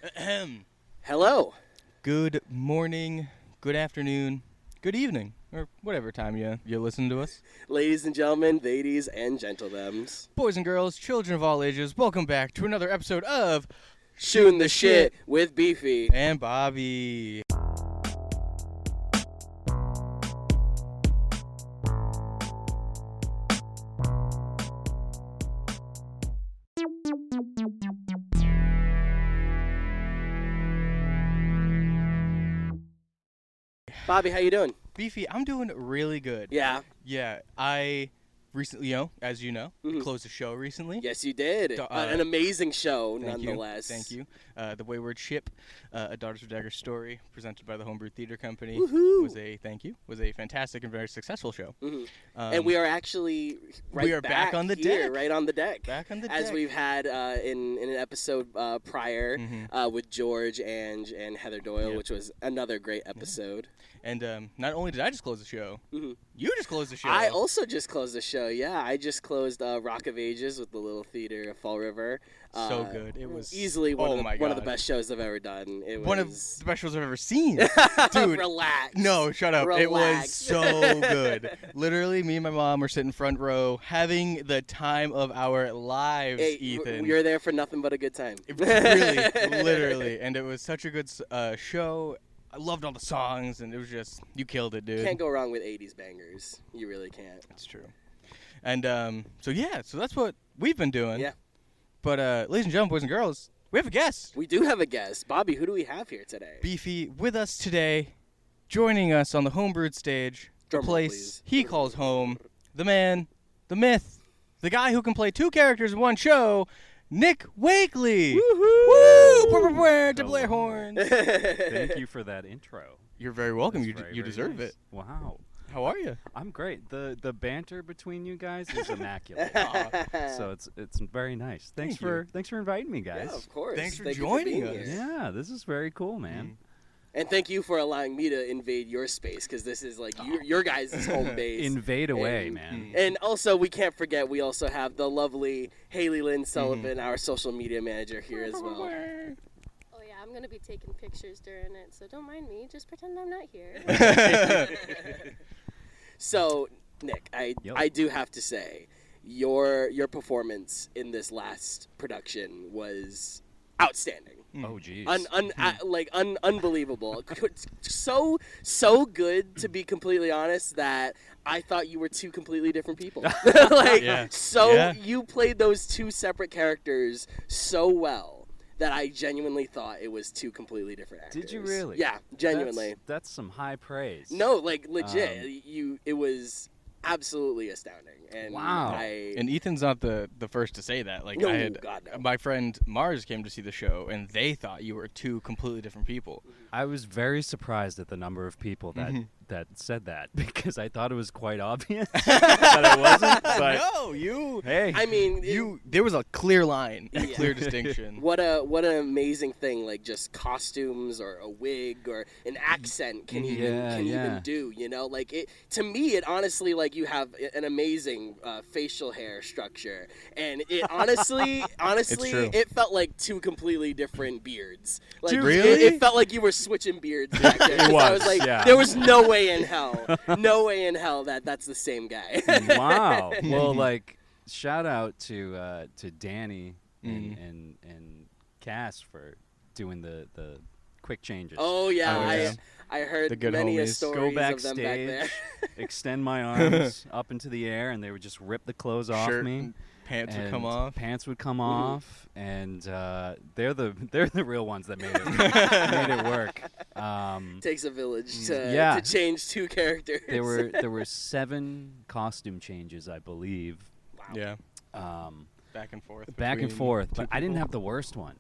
Ahem. Hello. Good morning, good afternoon, good evening, or whatever time you listen to us. Ladies and gentlemen, ladies and gentlethems. Boys and girls, children of all ages, welcome back to another episode of Shootin the Sh with Beefy. and Bobbie. Bobbie, how you doing? Beefy, I'm doing really good. Yeah. Yeah, I recently, as you know, closed a show recently. Yes, you did. An amazing show, Thank nonetheless. Thank you. The Wayward Ship, a Daughters of Dagger story, presented by the Homebrew Theater Company, Woohoo. was a fantastic and very successful show. And we are actually back on the here, deck. right on the deck. Back on the As deck. we've had in an episode prior with George and Heather Doyle, Yep. which was another great episode. And not only did I just close the show, you just closed the show. I also just closed the show. Yeah, I just closed Rock of Ages with the Little Theater of Fall River. So good. It was easily one of the God. best shows I've ever done. It was One of the best shows I've ever seen. Dude. Relax. No, shut up. Relax. It was so good. Literally, me and my mom were sitting front row having the time of our lives, Hey, Ethan. you're there for nothing but a good time. Really, literally. And it was such a good show. I loved all the songs, and it was just, you killed it, dude. Can't go wrong with 80s bangers. You really can't. That's true. And so that's what we've been doing. Yeah. But ladies and gentlemen, boys and girls, we have a guest. We do have a guest. Bobbie, who do we have here today? Beefy with us today, joining us on the Homebrewed stage, Drum the roll, place please. he calls home, the man, the myth, the guy who can play two characters in one show, Nick Wakely. Woohoo! Woo! To Blair horns. Thank you for that intro. You're very welcome. That's You very deserve nice. it. Wow. How are you? I'm great. The banter between you guys is immaculate. So it's very nice. Thanks for inviting me, guys. Yeah, of course. Thanks for Thank you joining being us. here. Yeah, this is very cool, man. And thank you for allowing me to invade your space, because this is like your guys' home base. Invade away, And- man. And also, we can't forget, we also have the lovely Haley Lynn Sullivan, our social media manager, here as well. Oh yeah, I'm gonna be taking pictures during it, so don't mind me. Just pretend I'm not here. So, Nick, Yep. I do have to say, your performance in this last production was outstanding. Oh, geez. Unbelievable. So good, to be completely honest, that I thought you were two completely different people. Yeah. You played those two separate characters so well that I genuinely thought it was two completely different actors. Did you really? Yeah, genuinely. That's some high praise. No, like legit. It was absolutely astounding. And Wow. And Ethan's not the first to say that. Like No, I had God, no. my friend Mars came to see the show, and they thought you were two completely different people. I was very surprised at the number of people that said that, because I thought it was quite obvious that it wasn't. But No, you. hey, I mean, There was a clear line, a Yeah. clear distinction. what an amazing thing, like just costumes or a wig or an accent can even do, you know? Like it, to me, it honestly, like, you have an amazing facial hair structure, and it honestly true. it felt like two completely different beards. Like Dude, really? it felt like you were switching beards back there. 'Cause I was was, like, yeah. there was no way in hell that that's the same guy. Wow. Well, like, shout out to Danny and Cass for doing the quick changes. Oh yeah, Oh, yeah. I heard The good many a homies. stories Go of them back backstage, there. extend my arms up into the air, and they would just rip the clothes off Shirt me. and pants would and come off. Pants would come off, and they're the real ones that made it work. Takes a village Yeah. to change two characters. There were 7 costume changes, I believe. Yeah, Um, back and forth. back and between forth, two but I didn't people. have the worst one.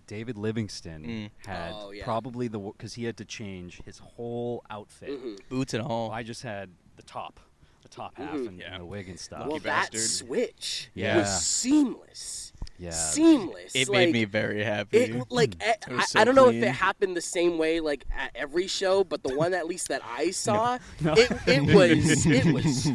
David Livingston had Oh, yeah. probably because he had to change his whole outfit. boots and all. Well, I just had the top half and Yeah. the wig and stuff. well, Lucky that bastard. switch Yeah. was seamless. Yeah. Seamless. It like, made me very happy. It like was so I don't know if clean. it happened the same way like at every show, but the one at least that I saw, No. it was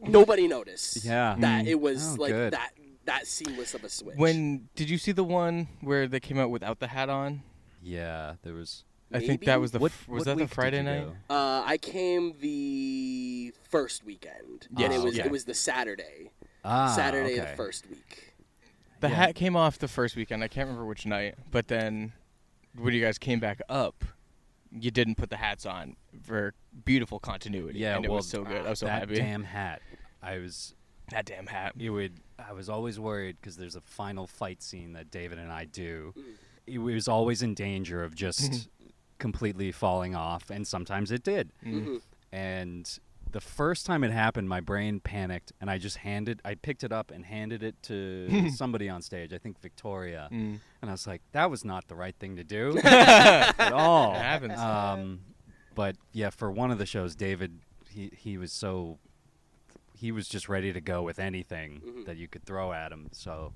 nobody noticed. Yeah. That it was Oh, like good. that that seamless of a switch. When did you see the one where they came out without the hat on? Yeah, there was. I think that was the What that the week did Friday you night? go? I came the first weekend, and it was the Saturday. Saturday of the first week. The hat came off the first weekend. I can't remember which night, but then when you guys came back up, you didn't put the hats on for beautiful continuity. Yeah, and it was so good. I was so that happy. damn hat. That damn hat. I was always worried because there's a final fight scene that David and I do. It was always in danger of just completely falling off, and sometimes it did. And the first time it happened, my brain panicked, and I picked it up and handed it to somebody on stage, I think Victoria, and I was like, that was not the right thing to do at all. It happens. But yeah, for one of the shows, David, he was just ready to go with anything that you could throw at him. So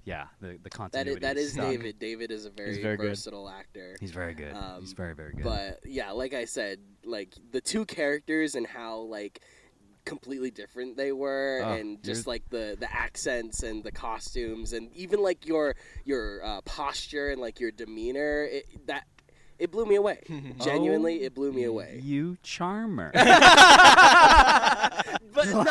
yeah, the continuity. That is stuck. David. David is a very versatile actor. He's very good. He's very, very good. But yeah, like I said, like the two characters and how like completely different they were, and just like the accents and the costumes, and even like your posture and like your demeanor, it blew me away. Genuinely, it blew me away. You charmer. But no,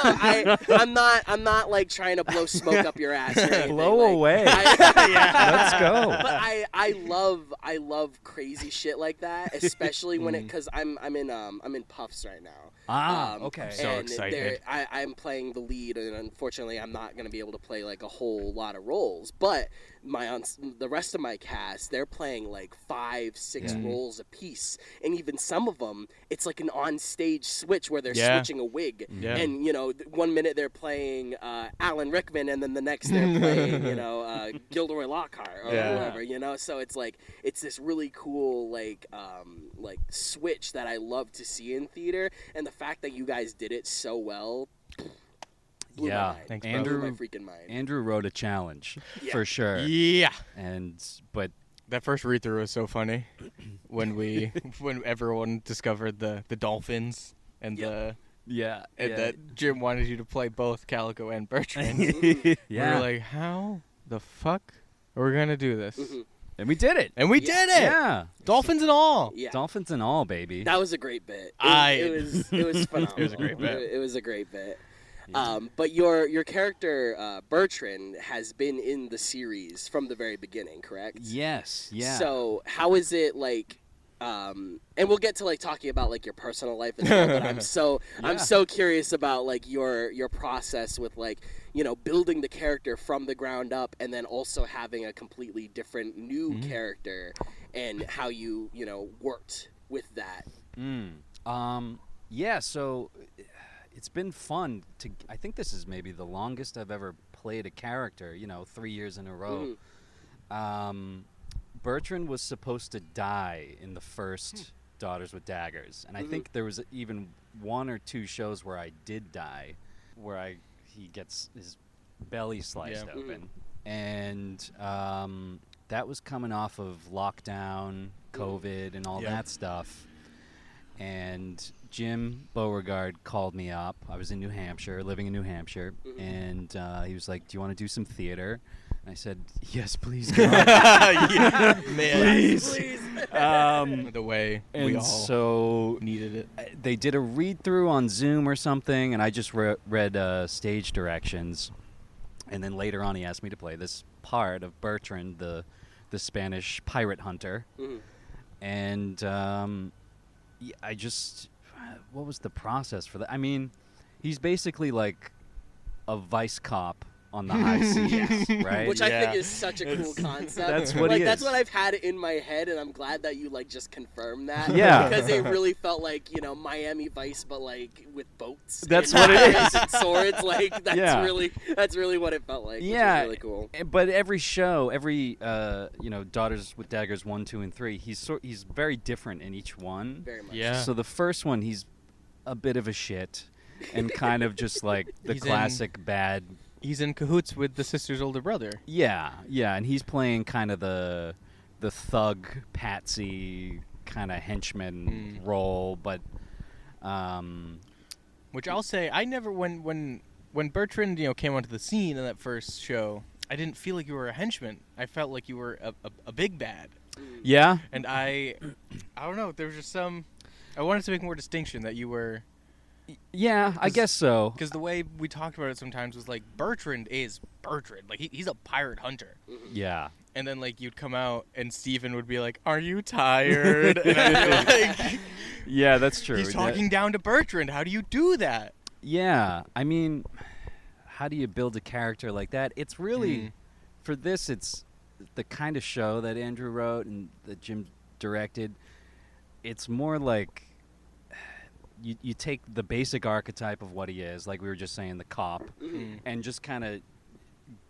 I'm not like trying to blow smoke up your ass or anything. Blow like, away. Let's go. But I love crazy shit like that, especially when because I'm in Puffs right now. Okay. So excited. I'm playing the lead, and unfortunately, I'm not going to be able to play like a whole lot of roles. But the rest of my cast, they're playing like 5-6 roles a piece, and even some of them, it's like an on-stage switch where they're switching a wig. Yeah. And 1 minute they're playing Alan Rickman, and then the next they're playing Gilderoy Lockhart or whatever. So it's like it's this really cool like switch that I love to see in theater, and the fact that you guys did it so well. Blew my mind. Thanks, Blew my freaking mind. Andrew wrote a challenge for sure. Yeah. But that first read through was so funny when everyone discovered the dolphins and that Jim wanted you to play both Calico and Bertrand. We were like, how the fuck are we gonna do this? And we did it. And we did it. Yeah. Dolphins and all. Yeah. Dolphins and all, baby. That was a great bit. It was phenomenal. It was a great bit. It was a great bit. But your character Bertrand has been in the series from the very beginning, correct? Yes. Yeah. So how is it like? And we'll get to like talking about like your personal life as well. But I'm so curious about like your process with like building the character from the ground up, and then also having a completely different new character, and how you worked with that. Yeah. So it's been fun to. I think this is maybe the longest I've ever played a character. 3 years in a row. Bertrand was supposed to die in the first Daughters with Daggers, and I think there was even 1 or 2 shows where I did die, where he gets his belly sliced open, and that was coming off of lockdown, COVID, and all that stuff. And Jim Beauregard called me up. I was in New Hampshire, living in New Hampshire, and he was like, "Do you want to do some theater?" And I said, "Yes, please, God." Man, please. The way we all so needed it. They did a read-through on Zoom or something, and I just read stage directions. And then later on, he asked me to play this part of Bertrand, the Spanish pirate hunter. And I just... What was the process for that? I mean, he's basically like a vice cop on the high seas, right? Which I think is such a cool concept. That's what he is. That's what I've had in my head, and I'm glad that you like just confirmed that. Yeah. Because it really felt like Miami Vice, but like with boats. That's and what it knives and swords. Like that's really what it felt like. Yeah. Which was really cool. But every show, Daughters with Daggers 1, 2, and 3, he's very different in each one. Very much. Yeah. So the first one, he's a bit of a shit, and kind of just like the classic bad. He's in cahoots with the sister's older brother. Yeah, and he's playing kind of the thug patsy kind of henchman role, but which I'll say I never when when Bertrand, came onto the scene in that first show, I didn't feel like you were a henchman. I felt like you were a big bad. Yeah. And I don't know. There was just some. I wanted to make more distinction that you were. Yeah, I guess so. Because the way we talked about it sometimes was like Bertrand is Bertrand. Like he's a pirate hunter. Yeah. And then like you'd come out and Steven would be like, "Are you tired?" And I'd be like, "Yeah, that's true." He's talking down to Bertrand. How do you do that? Yeah, I mean, how do you build a character like that? It's really, for this, it's the kind of show that Andrew wrote and that Jim directed. It's more like you take the basic archetype of what he is, like we were just saying, the cop, and just kind of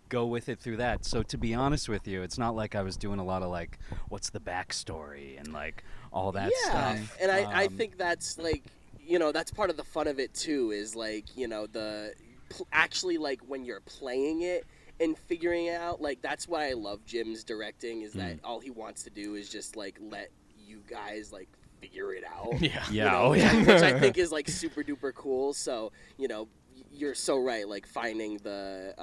go with it through that. So to be honest with you, it's not like I was doing a lot of like, what's the backstory and like all that stuff. And I think that's like, that's part of the fun of it too, is like, actually like when you're playing it and figuring it out, like that's why I love Jim's directing, is that all he wants to do is just like let you guys like figure it out. Yeah. Which I think is like super duper cool. So, you're so right, like finding the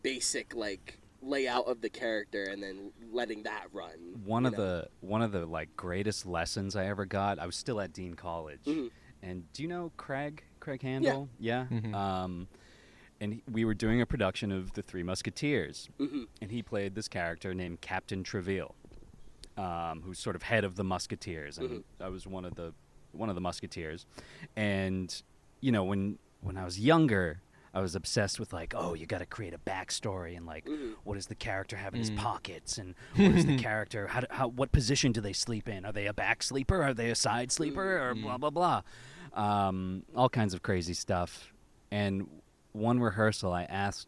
basic like layout of the character and then letting that run. One of the like greatest lessons I ever got, I was still at Dean College. And do you know Craig Handel? Yeah. And we were doing a production of The Three Musketeers, and he played this character named Captain Treville, who's sort of head of the Musketeers, and I was one of the Musketeers. And when I was younger, I was obsessed with like, oh, you got to create a backstory and like, what does the character have in his pockets, and what is the character? What position do they sleep in? Are they a back sleeper? Are they a side sleeper? Or blah blah blah, all kinds of crazy stuff. And one rehearsal, I asked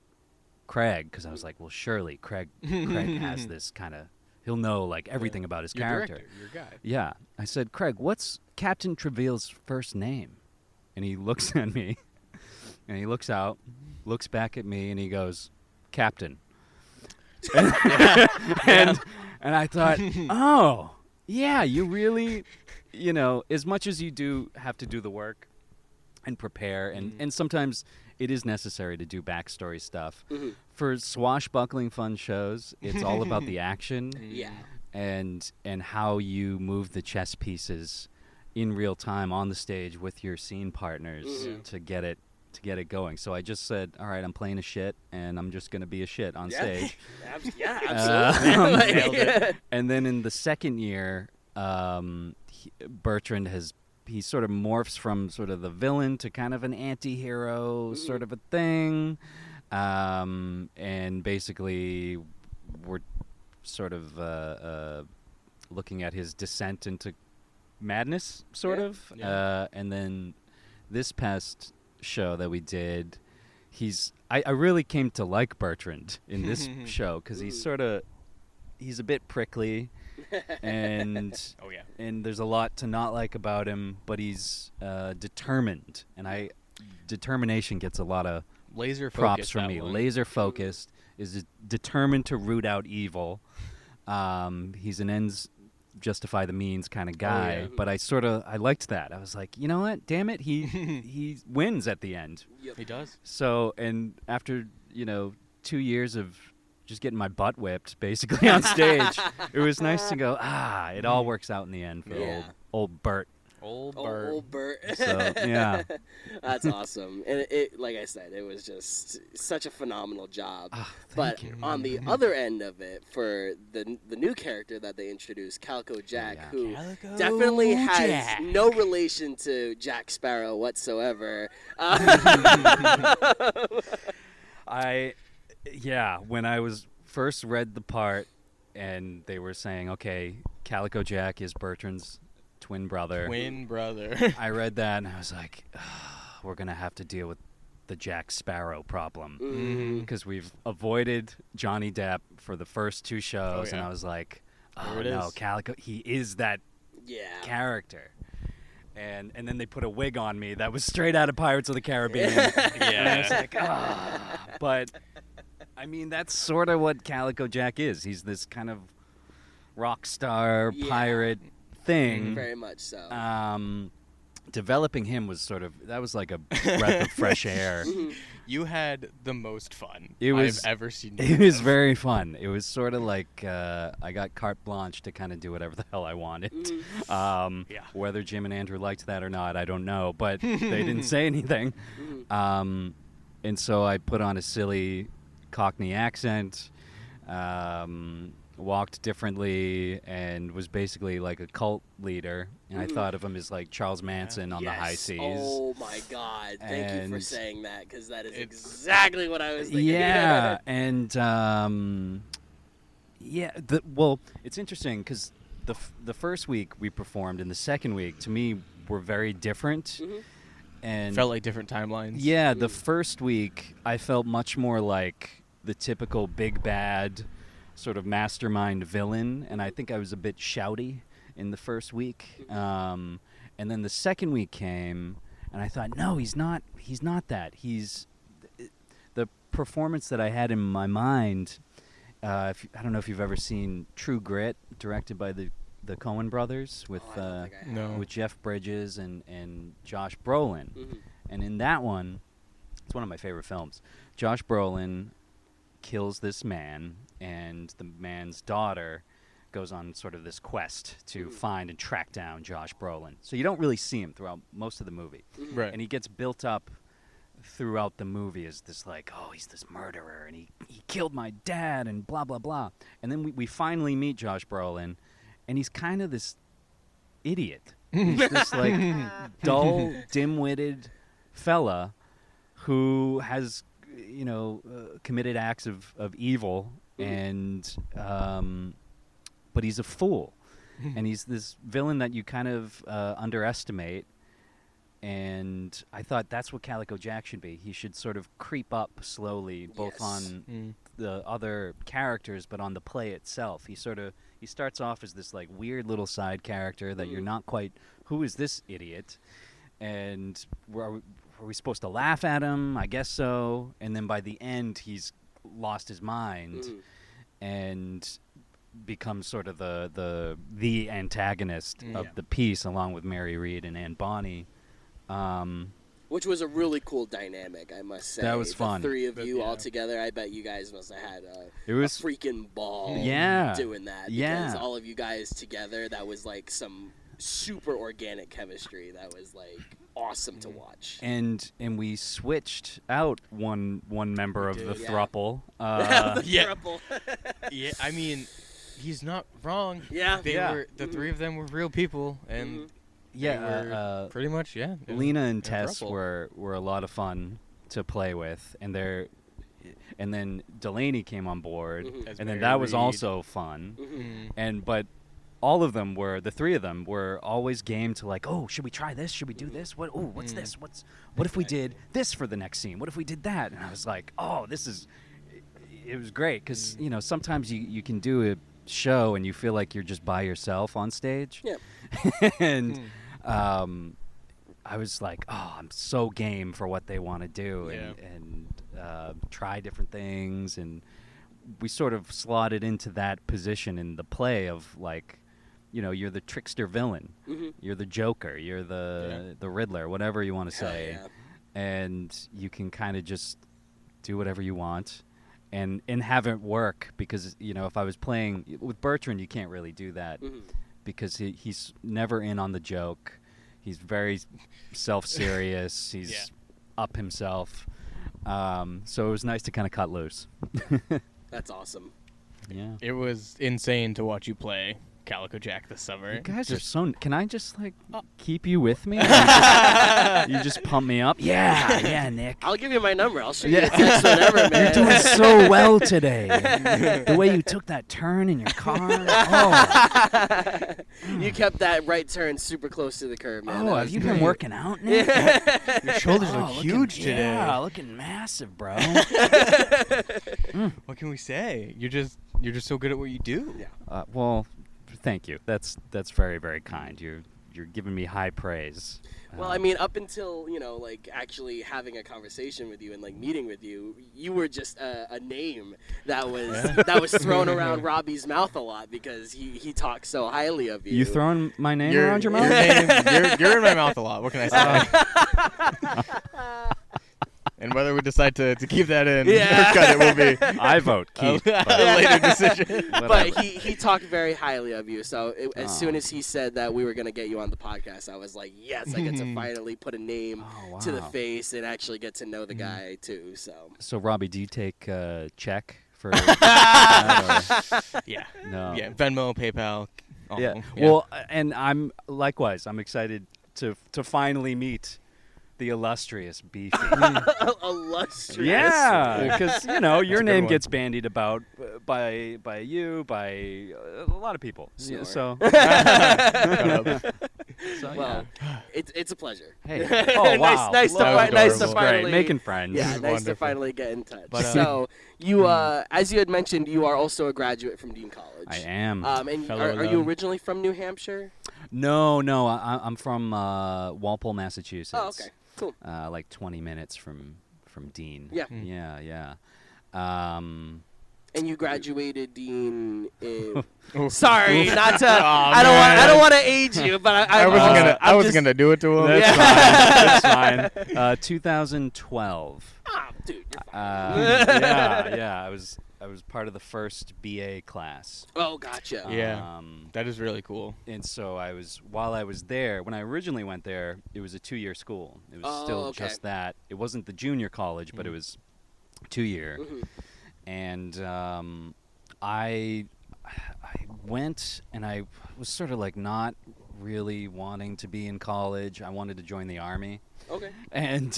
Craig, because I was like, well, surely Craig has this kind of, he'll know like everything about his character. Director, your guy. Yeah, I said, Craig, what's Captain Treville's first name? And he looks at me. And he looks out, looks back at me, and he goes, Captain. And I thought, oh, yeah, you really, as much as you do have to do the work and prepare, and sometimes it is necessary to do backstory stuff. For swashbuckling fun shows, it's all about the action and how you move the chess pieces in real time on the stage with your scene partners to get it going. So I just said, all right, I'm playing a shit, and I'm just going to be a shit on stage. Absolutely. And then in the second year, Bertrand he sort of morphs from sort of the villain to kind of an anti-hero sort of a thing. And basically, we're sort of looking at his descent into madness, sort of. And then this past show that we did, I really came to like Bertrand in this show, because he's a bit prickly, and and there's a lot to not like about him, but he's determined, and determination gets a lot of laser props from me. Laser focused, is determined to root out evil. He's an ends justify the means kind of guy, but I liked that. I was like, you know what? Damn it, he wins at the end. He does. So, and after 2 years of just getting my butt whipped basically on stage, it was nice to go, it all works out in the end for old Bert. Old Bert. So, yeah. That's awesome. And it, like I said, it was just such a phenomenal job. But on the other end of it, for the new character that they introduced, Calico Jack, who definitely has no relation to Jack Sparrow whatsoever. When I was first read the part and they were saying, okay, Calico Jack is Bertrand's twin brother. I read that and I was like, we're going to have to deal with the Jack Sparrow problem, because we've avoided Johnny Depp for the first 2 shows, and I was like, no, Calico, he is that character. And then they put a wig on me that was straight out of Pirates of the Caribbean. And I was like, But, I mean, that's sort of what Calico Jack is. He's this kind of rock star pirate thing. Very much so. developing him was that was like a breath of fresh air. You had the most fun I've ever seen. It was very fun. It was sort of like I got carte blanche to kind of do whatever the hell I wanted. Whether Jim and Andrew liked that or not, I don't know, but they didn't say anything. And so I put on a silly Cockney accent, walked differently, and was basically like a cult leader. And I thought of him as like Charles Manson on the high seas. Oh my God! Thank you for saying that, because that is exactly what I was thinking. Yeah, and well, it's interesting because the first week we performed and the second week, to me, were very different. And felt like different timelines. Yeah, the first week I felt much more like the typical big bad sort of mastermind villain, and I think I was a bit shouty in the first week. And then the second week came, and I thought, no, he's not that. He's the performance that I had in my mind. I don't know if you've ever seen True Grit, directed by the Coen brothers with Jeff Bridges and Josh Brolin. And in that one, it's one of my favorite films. Josh Brolin kills this man, and the man's daughter goes on sort of this quest to find and track down Josh Brolin. So you don't really see him throughout most of the movie. Right. And he gets built up throughout the movie as this like, oh, he's this murderer, and he killed my dad, and blah, blah, blah. And then we finally meet Josh Brolin, and he's kind of this idiot. He's this like dull, dim-witted fella who has, committed acts of evil, and but he's a fool, and he's this villain that you kind of underestimate. And I thought that's what Calico Jack should be. He should sort of creep up slowly, both on the other characters, but on the play itself. He starts off as this like weird little side character that you're not quite, who is this idiot? And are we supposed to laugh at him? I guess so. And then by the end, he's lost his mind and becomes sort of the antagonist of the piece, along with Mary Read and Anne Bonny. Which was a really cool dynamic, I must say. That was fun. The three of you all together, I bet you guys must have had a freaking ball doing that. Because all of you guys together, that was like some super organic chemistry. That was like awesome to watch. And we switched out one member of the throuple. Throuple. Yeah, I mean, he's not wrong. Yeah. The three of them were real people, and pretty much, Lena and Tess were a lot of fun to play with, and then Delaney came on board, and then that was also fun. But all of them the three of them were always game to like, oh, should we try this? Should we do this? What's this? What if we did this for the next scene? What if we did that? And I was like, oh, it was great, because sometimes you can do a show and you feel like you're just by yourself on stage. Yeah. And I was like, oh, I'm so game for what they want to do and try different things. And we sort of slotted into that position in the play of like, you're the trickster villain. You're the Joker. You're the Riddler, whatever you want to say. And you can kind of just do whatever you want and have it work, because, if I was playing with Bertrand, you can't really do that. Because he's never in on the joke. He's very self-serious. He's up himself. So it was nice to kind of cut loose. That's awesome. Yeah. It was insane to watch you play Calico Jack this summer. You guys are so... Can I just, keep you with me? You just pump me up? Yeah, Nick. I'll give you my number. I'll shoot you a text whenever, man. You're doing so well today. The way you took that turn in your car. Oh. You kept that right turn super close to the curb, man. Oh, have you been working out, Nick? Your shoulders look huge today. Yeah, looking massive, bro. What can we say? You're just so good at what you do. Well... Thank you. That's very, very kind. you're giving me high praise. Well, I mean, up until, like actually having a conversation with you and like meeting with you, you were just a name that was thrown around Robbie's mouth a lot because he talks so highly of you. You throwing my name around your mouth? You're in my mouth a lot. What can I say? And whether we decide to keep that in or cut it will be I vote keep. A later decision. But he talked very highly of you. So as soon as he said that we were going to get you on the podcast, I was like, yes, I get to finally put a name to the face and actually get to know the guy too. So Robbie, do you take check for Yeah. No. Yeah, Venmo, PayPal. Yeah. Well, and I'm excited to finally meet the illustrious Beefy. Illustrious. Yeah, because your name one. gets bandied about by you, by a lot of people. Sure. So, Well, it's a pleasure. Hey, oh wow, nice to finally making friends. Yeah, nice Wonderful. to finally get in touch. But, so you, as you had mentioned, you are also a graduate from Dean College. I am. And are you originally from New Hampshire? No, I'm from Walpole, Massachusetts. Oh, okay. Cool. Like 20 minutes from Dean. Yeah. Yeah. And you graduated Dean in. Oh. Sorry, not to. Oh, I don't want to age you, but I wasn't gonna do it to him. That's fine. 2012. Ah, dude. You're fine. Yeah. I was part of the first BA class. Oh, gotcha. Yeah. That is really cool. And so while I was there, when I originally went there, it was a 2-year school. It was still just that. It wasn't the junior college, but it was 2-year. Mm-hmm. And I went, and I was sort of like not really wanting to be in college. I wanted to join the Army. Okay. And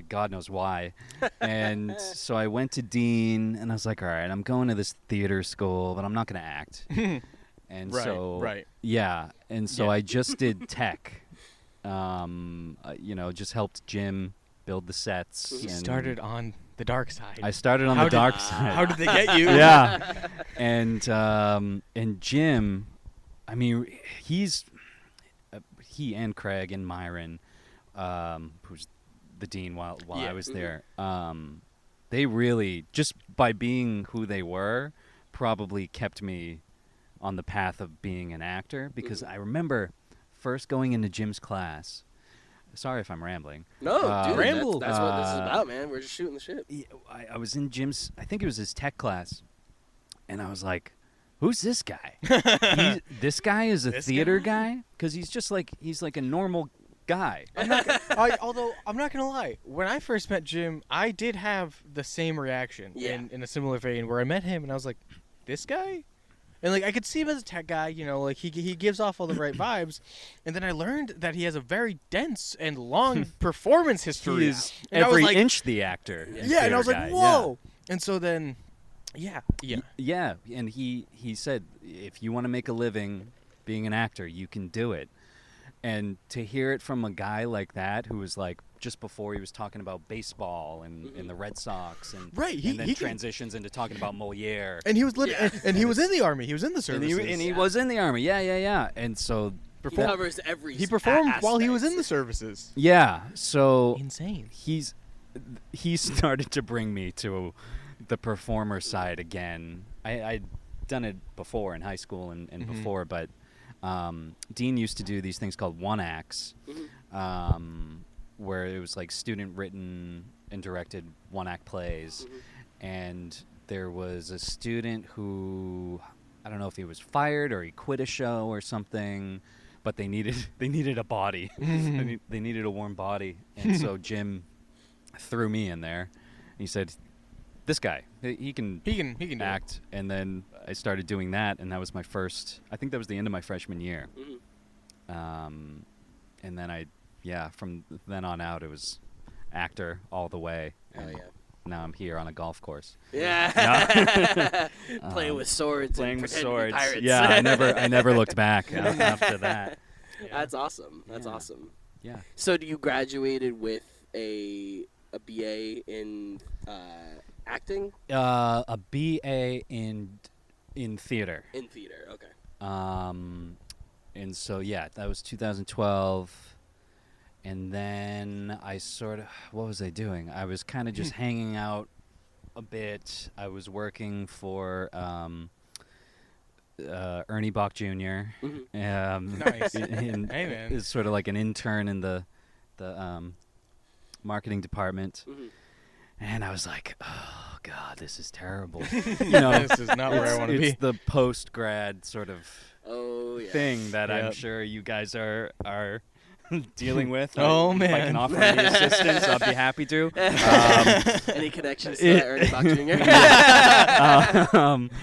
God knows why. And so I went to Dean, and I was like, all right, I'm going to this theater school, but I'm not going to act. And Right. Yeah. And so I just did tech. Just helped Jim build the sets. You and started on the dark side. I started on the dark side. How did they get you? Yeah. And Jim, I mean, he and Craig and Myron, who's the dean while I was there, they really, just by being who they were, probably kept me on the path of being an actor, because I remember first going into Jim's class. Sorry if I'm rambling. No, dude, ramble. that's what this is about, man. We're just shooting the shit. Yeah, I was in Jim's, I think it was his tech class, and I was like, who's this guy? This guy is a theater guy? Because he's like a normal guy. Although I'm not gonna lie, when I first met Jim, I did have the same reaction in a similar vein, where I met him and I was like, this guy? And like I could see him as a tech guy, like he gives off all the right vibes, and then I learned that he has a very dense and long performance history. He is and every like, inch the actor. Yeah, and I was like, guy. whoa. Yeah. And so then, yeah. And he said, if you want to make a living being an actor, you can do it. And to hear it from a guy like that, who was like, just before he was talking about baseball and the Red Sox, and and then transitions into talking about Moliere. And he was and he was in the Army. He was in the services. And he was in the Army. Yeah. And so he covers every. He performed aspect. while he was in the services. Yeah. So insane. He started to bring me to the performer side again. I'd done it before in high school and before, but Dean used to do these things called one-acts, where it was like student-written and directed one-act plays. And there was a student who, I don't know if he was fired or he quit a show or something, but they needed a body. They needed a warm body. And so Jim threw me in there. He said, this guy, he can act. And then I started doing that, and that was my first, I think that was the end of my freshman year. And then from then on out, it was actor all the way. Oh, yeah. Now I'm here on a golf course. Yeah. Playing with swords. Playing with swords. Pirates. Yeah, I never looked back after that. Yeah. That's awesome. That's awesome. Yeah. So you graduated with a BA in acting? A BA in theater. In theater, okay. And so, yeah, that was 2012. And then I what was I doing? I was kind of just hanging out a bit. I was working for Ernie Bach Jr. Nice. Hey, man. Is sort of like an intern in the marketing department. And I was like, oh, God, this is terrible. This is not where I want to be. It's the post-grad sort of thing that Yep. I'm sure you guys are dealing with. Oh, man. If I can offer any assistance, I'll be happy to. Any connections to Ernie Bach Jr.?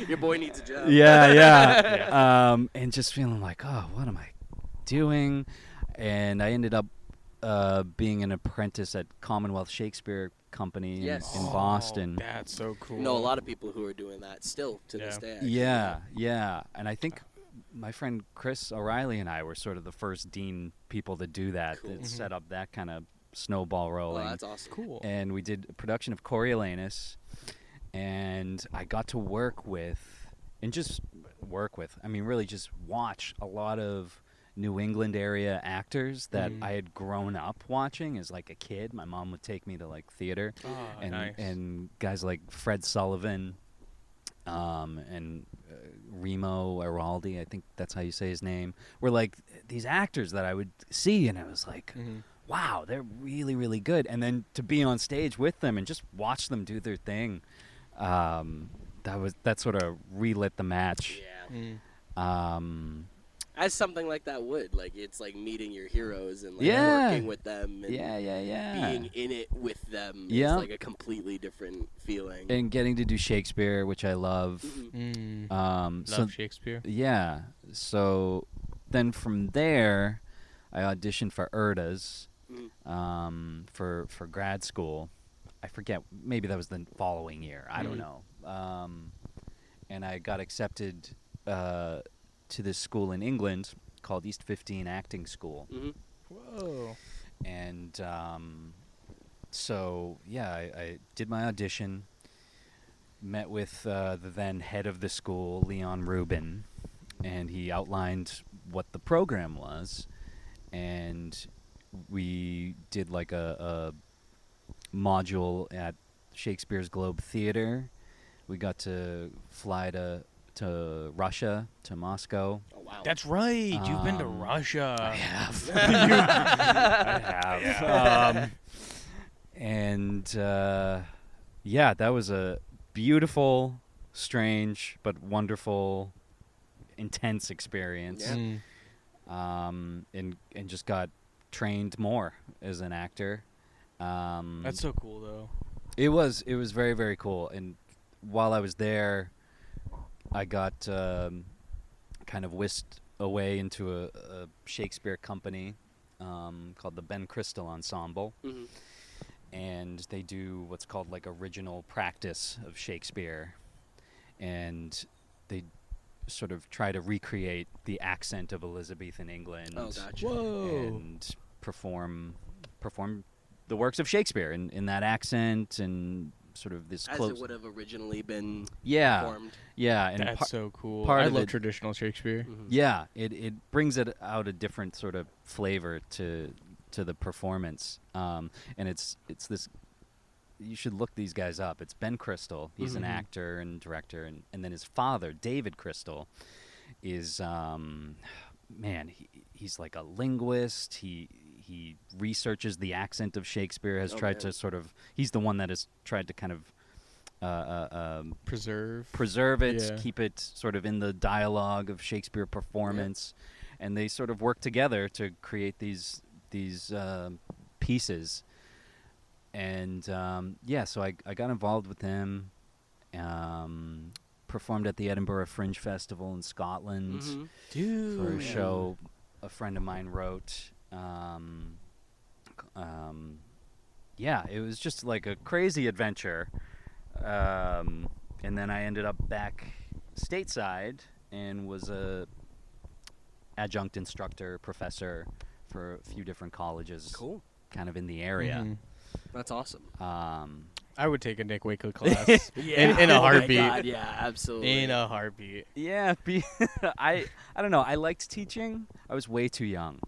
Your boy needs a job. Yeah. And just feeling like, oh, what am I doing? And I ended up being an apprentice at Commonwealth Shakespeare Company in Boston. That's so cool. You know a lot of people who are doing that still to this day. Actually. Yeah. And I think my friend Chris O'Reilly and I were sort of the first Dean people to do that. Cool. That set up that kind of snowball rolling. Oh, that's awesome. Cool. And we did a production of Coriolanus, and I got to work with, I mean, really just watch a lot of New England area actors that I had grown up watching as like a kid. My mom would take me to like theater, and guys like Fred Sullivan, and Remo Araldi, I think that's how you say his name, were like these actors that I would see, and I was like, wow, they're really, really good. And then to be on stage with them and just watch them do their thing, that sort of relit the match. Yeah. As something like that would, like, it's like meeting your heroes and like working with them and being in it with them is like a completely different feeling. And getting to do Shakespeare, which I love. Love Shakespeare. Yeah. So then from there, I auditioned for Erda's for grad school. I forget, maybe that was the following year. I don't know. And I got accepted to this school in England called East 15 Acting School. Whoa. And so, yeah, I did my audition, met with the then head of the school, Leon Rubin, and he outlined what the program was. And we did like a module at Shakespeare's Globe Theater. We got to fly to Russia, to Moscow. Oh, wow. That's right. You've been to Russia. I have. I have. And yeah, that was a beautiful, strange, but wonderful, intense experience. Yeah. And just got trained more as an actor. That's so cool, though. It was very, very cool. And while I was there, I got kind of whisked away into a Shakespeare company called the Ben Crystal Ensemble. And they do what's called like original practice of Shakespeare. And they sort of try to recreate the accent of Elizabethan England. Oh, gotcha. Whoa. And perform the works of Shakespeare in that accent and sort of this As close. it would have originally been performed. Yeah, and That's so cool. part I of love it- traditional Shakespeare. yeah, it brings it out a different sort of flavor to the performance. And it's this. You should look these guys up. It's Ben Crystal. He's an actor and director, and then his father, David Crystal, is man. He's like a linguist. He researches the accent of Shakespeare. Has tried to sort of. He's the one that has tried to kind of preserve it, keep it sort of in the dialogue of Shakespeare performance, and they sort of work together to create these pieces. And so I got involved with him. Performed at the Edinburgh Fringe Festival in Scotland for a show a friend of mine wrote. It was just like a crazy adventure. And then I ended up back stateside and was a adjunct instructor, professor for a few different colleges. Cool. Kind of in the area. That's awesome. I would take a Nick Wakely class in a heartbeat. Oh my God, yeah, absolutely. In a heartbeat. Yeah, I don't know. I liked teaching. I was way too young.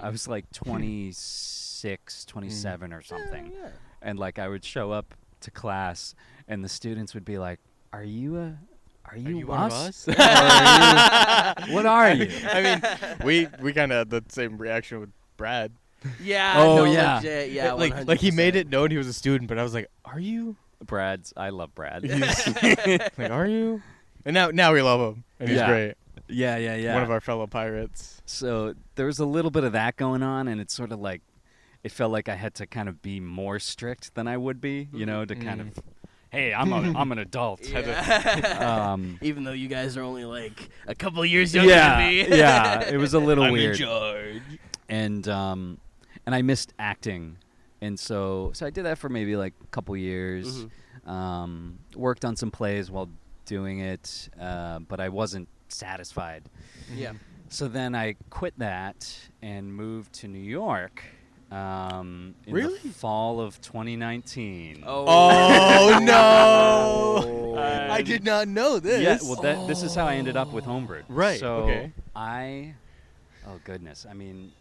I was like 26, 27 or something. Yeah. And like I would show up to class and the students would be like, Are you one of us? us? What are you? I mean, we kind of had the same reaction with Brad. Yeah. Oh, no, yeah. Legit, yeah. Like he made it known he was a student, but I was like, "Are you?" I love Brad. Like, "Are you?" And now we love him, and he's great. Yeah. One of our fellow pirates. So there was a little bit of that going on, and it's sort of like, it felt like I had to kind of be more strict than I would be, you know, to kind of, hey, I'm an adult. Yeah. Even though you guys are only like a couple years younger than me. Yeah, it was a little I'm weird. in charge. And I missed acting, and so I did that for maybe like a couple years. Worked on some plays while doing it, but I wasn't satisfied. Yeah. So then I quit that and moved to New York. In Really? the fall of 2019. Oh no! I did not know this. Yeah, well, this is how I ended up with Homebrew. Right, So okay. oh goodness, I mean,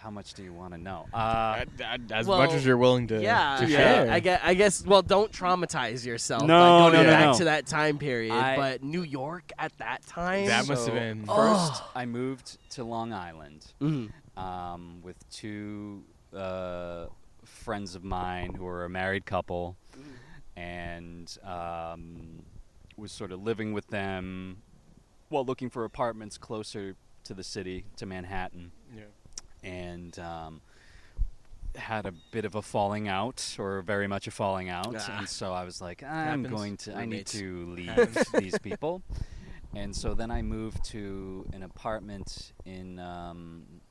how much do you want to know? As much as you're willing to, to share. I guess. Well, don't traumatize yourself. No, by going back no. to that time period. But New York at that time. That must have been First, I moved to Long Island Mhm. with two friends of mine who were a married couple, and was sort of living with them while looking for apartments closer to the city, to Manhattan. Yeah. And had a bit of a falling out, or very much a falling out, and so I was like, I need to leave these people. And so then I moved to an apartment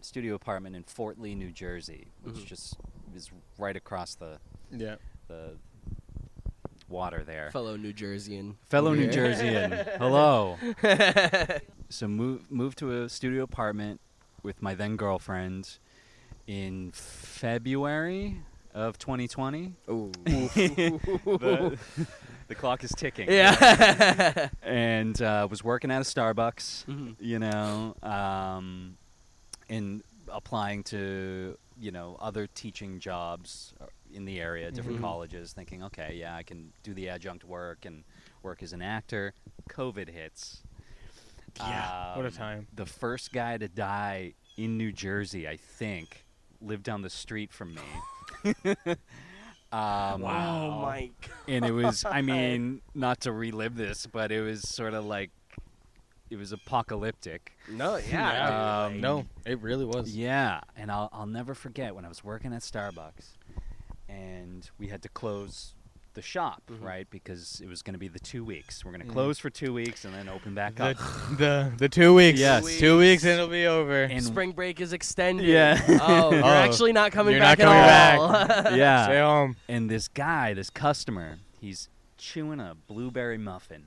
studio apartment in Fort Lee, New Jersey, which just is right across the water there. Fellow New Jerseyan. New Jerseyan. Hello. So moved to a studio apartment with my then girlfriend in February of 2020. Oh. The clock is ticking. Yeah. And was working at a Starbucks, you know, and applying to, you know, other teaching jobs in the area, different colleges, thinking, okay, yeah, I can do the adjunct work and work as an actor. COVID hits. Yeah, what a time. The first guy to die in New Jersey, I think, lived down the street from me. Wow. Oh my God. And it was, I mean, not to relive this, but it was sort of like, it was apocalyptic. No, yeah. No, it really was. Yeah, and I'll never forget when I was working at Starbucks, and we had to close the shop, right? Because it was going to be the 2 weeks. We're going to close for 2 weeks and then open back up. The 2 weeks. Yes. 2 weeks and it'll be over. And spring break is extended. Yeah. Oh, you're actually not coming back You're not at coming all. back. Yeah. Stay home. And this guy, this customer, he's chewing a blueberry muffin,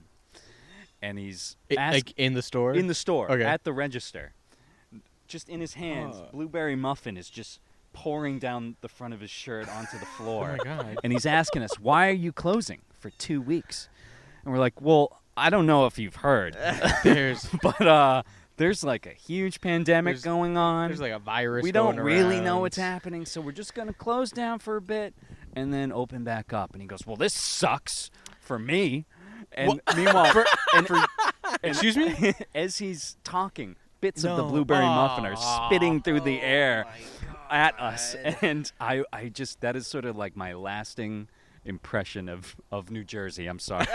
and he's like in the store. In the store, Okay. at the register, just in his hands, blueberry muffin is just pouring down the front of his shirt onto the floor. Oh my God. And he's asking us, "Why are you closing for 2 weeks?" And we're like, "Well, I don't know if you've heard, but there's like a huge pandemic going on. There's like a virus. We don't going really around. know what's happening, so we're just gonna close down for a bit and then open back up." And he goes, "Well, this sucks for me." And meanwhile, Excuse me? as he's talking, bits of the blueberry muffin are spitting through the air at us, and I just, that is sort of like my lasting impression of New Jersey. I'm sorry.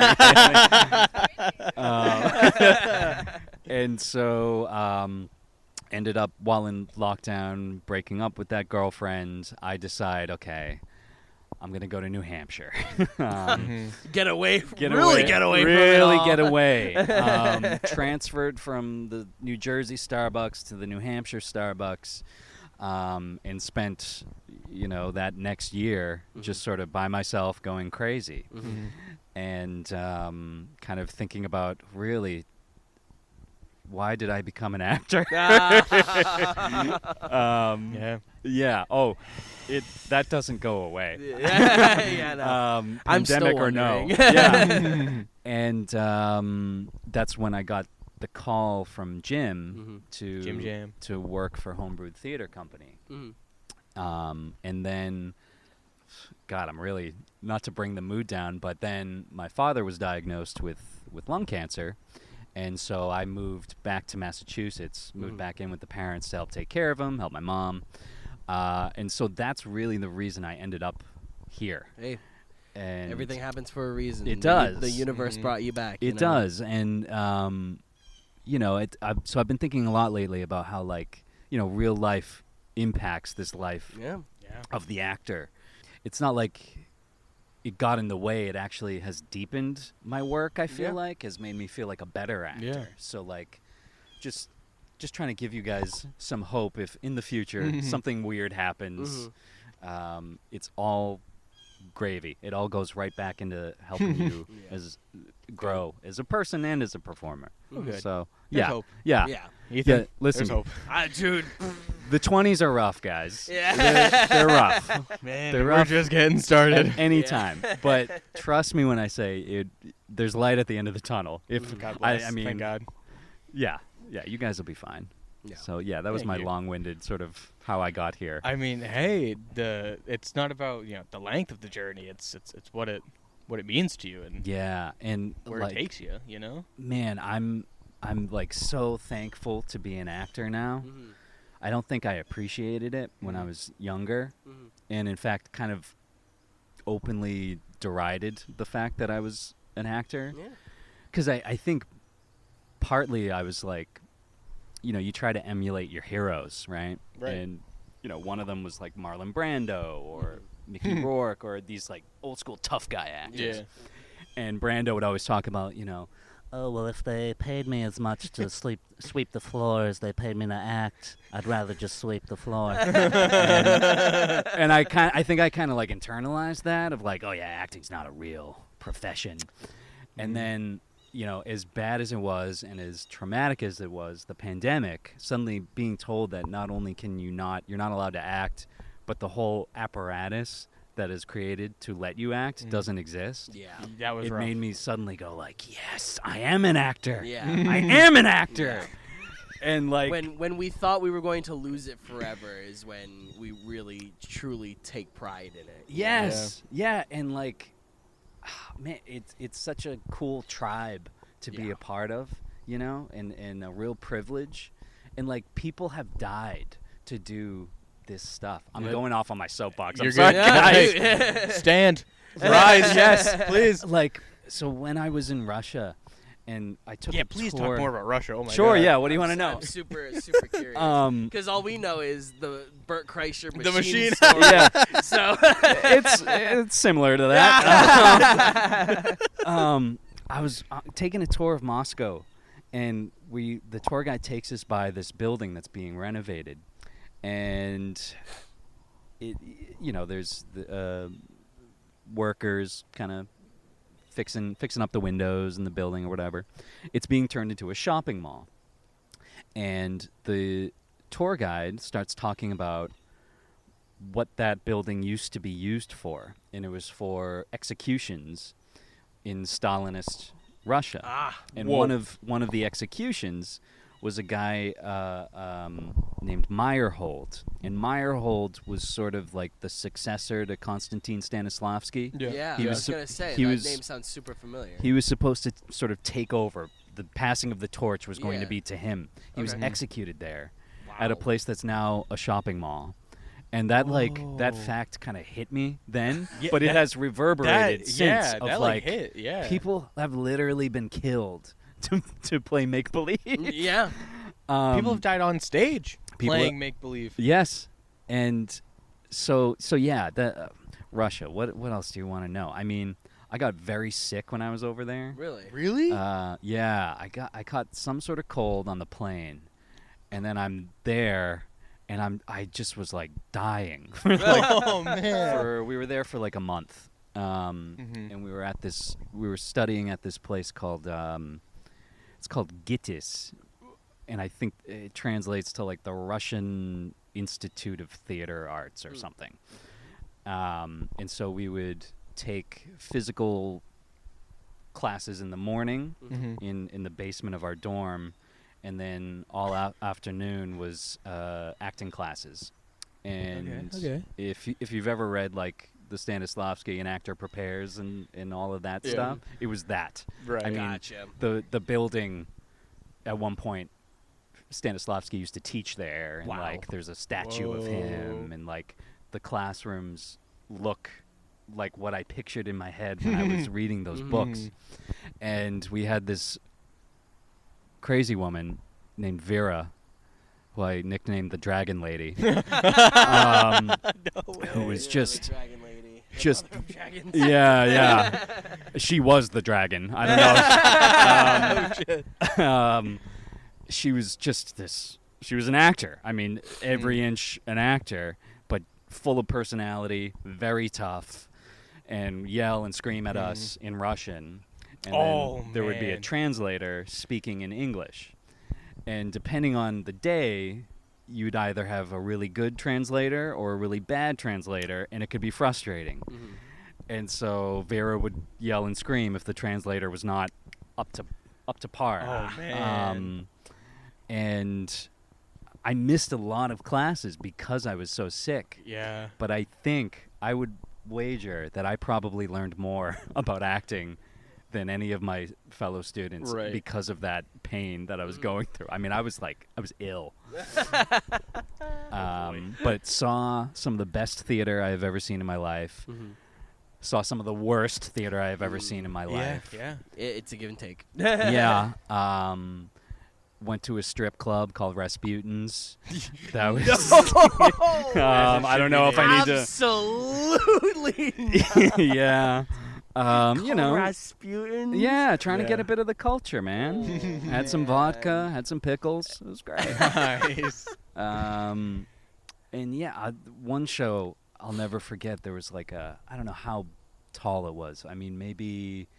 And so ended up, while in lockdown, breaking up with that girlfriend. I decide, okay, I'm gonna go to New Hampshire. Get away. Get really away. get away from it Really all. get away. Transferred from the New Jersey Starbucks to the New Hampshire Starbucks, and spent, you know, that next year just sort of by myself, going crazy, and kind of thinking about really why did I become an actor? Yeah. Oh, that doesn't go away. No. I'm pandemic still or no. wondering. Yeah. And that's when I got the call from Jim to work for Homebrewed Theater Company. And then, God, I'm really, not to bring the mood down, but then my father was diagnosed with lung cancer. And so I moved back to Massachusetts, moved back in with the parents to help take care of him, help my mom. And so that's really the reason I ended up here. Hey, and everything happens for a reason. It does. The universe brought you back. It does. And, so I've been thinking a lot lately about how, like, real life impacts this life of the actor. It's not like it got in the way. It actually has deepened my work, I feel like, has made me feel like a better actor. Yeah. So, like, just trying to give you guys some hope if in the future something weird happens. It's all gravy. It all goes right back into helping you grow as a person and as a performer. Okay. So, There's hope. Yeah. Ethan, listen, there's hope. Dude. The 20s are rough, guys. Yeah. They're rough. Man, They're we're rough just getting started. at any time. But trust me when I say there's light at the end of the tunnel. If God bless. I mean, Thank God. Yeah, you guys will be fine. Yeah. So that was Thank my you. long-winded sort of how I got here. I mean, hey, it's not about the length of the journey. It's what it means to you and and where like, it takes you. Man, I'm like so thankful to be an actor now. I don't think I appreciated it when I was younger, and in fact, kind of openly derided the fact that I was an actor. Because I think partly I was like, you try to emulate your heroes, right? And one of them was like Marlon Brando or Mickey Rourke or these like old school tough guy actors. Yeah. And Brando would always talk about, oh, well, if they paid me as much to sweep the floor as they paid me to act, I'd rather just sweep the floor. and I think I kind of like internalized that of like, oh yeah, acting's not a real profession. And then, as bad as it was and as traumatic as it was, the pandemic, suddenly being told that not only you're not allowed to act, but the whole apparatus that is created to let you act doesn't exist. Yeah. That was It rough. made me suddenly go like, yes, I am an actor. Yeah. I am an actor. And like when we thought we were going to lose it forever is when we really truly take pride in it. Yes. Yeah, and like man, it's such a cool tribe to be a part of, and a real privilege. And like people have died to do this stuff. I'm going off on my soapbox. You're I'm sorry, good. guys. Stand. Rise. Yes, please. Like, so when I was in Russia and I took a please tour. talk more about Russia. Oh my God. Sure, yeah. What do you want to know? I'm super curious. Because all we know is the Bert Kreischer machine. The machine. Story. Yeah. So it's similar to that. I was taking a tour of Moscow, and the tour guide takes us by this building that's being renovated, and there's the workers kind of fixing up the windows in the building or whatever. It's being turned into a shopping mall, and the tour guide starts talking about what that building used to be used for, and it was for executions in Stalinist Russia. And one of the executions was a guy named Meyerhold, and Meyerhold was sort of like the successor to Konstantin Stanislavski. Yeah, He I was was going to say, he that was- name sounds super familiar. He was supposed to sort of take over. The passing of the torch was going to be to him. He was Okay. executed there at a place that's now a shopping mall. And that that fact kind of hit me then, but it has reverberated since. Hit. People have literally been killed to play make believe. Yeah. People have died on stage people- playing make believe. Yes, and so yeah. Russia. What else do you want to know? I mean, I got very sick when I was over there. Really? Really? Yeah, I caught some sort of cold on the plane, and then I'm there. And I just was like dying. Oh man! We were there for like a month, and we were studying at this place called it's called Gittis, and I think it translates to like the Russian Institute of Theater Arts or something. And so we would take physical classes in the morning in the basement of our dorm, and then all afternoon was acting classes. And if you've ever read like the Stswbnb, An Actor Prepares and all of that stuff, it was that. Right. I mean, the building at one point, Stswbnb used to teach there, and like there's a statue of him, and like the classrooms look like what I pictured in my head when I was reading those books. And we had this crazy woman named Vera, who I nicknamed the Dragon Lady, who was just yeah. She was the dragon. I don't know. She was just this. She was an actor. I mean, every inch an actor, but full of personality, very tough, and yell and scream at us in Russian. And then there would be a translator speaking in English. And depending on the day, you'd either have a really good translator or a really bad translator, and it could be frustrating. And so Vera would yell and scream if the translator was not up to par. Oh, man. And I missed a lot of classes because I was so sick. Yeah. But I think I would wager that I probably learned more about acting than any of my fellow students because of that pain that I was going through. I mean, I was ill. But saw some of the best theater I've ever seen in my life. Saw some of the worst theater I've ever seen in my life. Yeah. It's a give and take. Yeah. Went to a strip club called Rasputin's. That was. I don't know if I need to. Absolutely. Yeah. You know. Rasputin. Yeah, trying to get a bit of the culture, man. Had some vodka, had some pickles. It was great. Nice. And yeah, one show I'll never forget. There was like I don't know how tall it was. I mean, maybe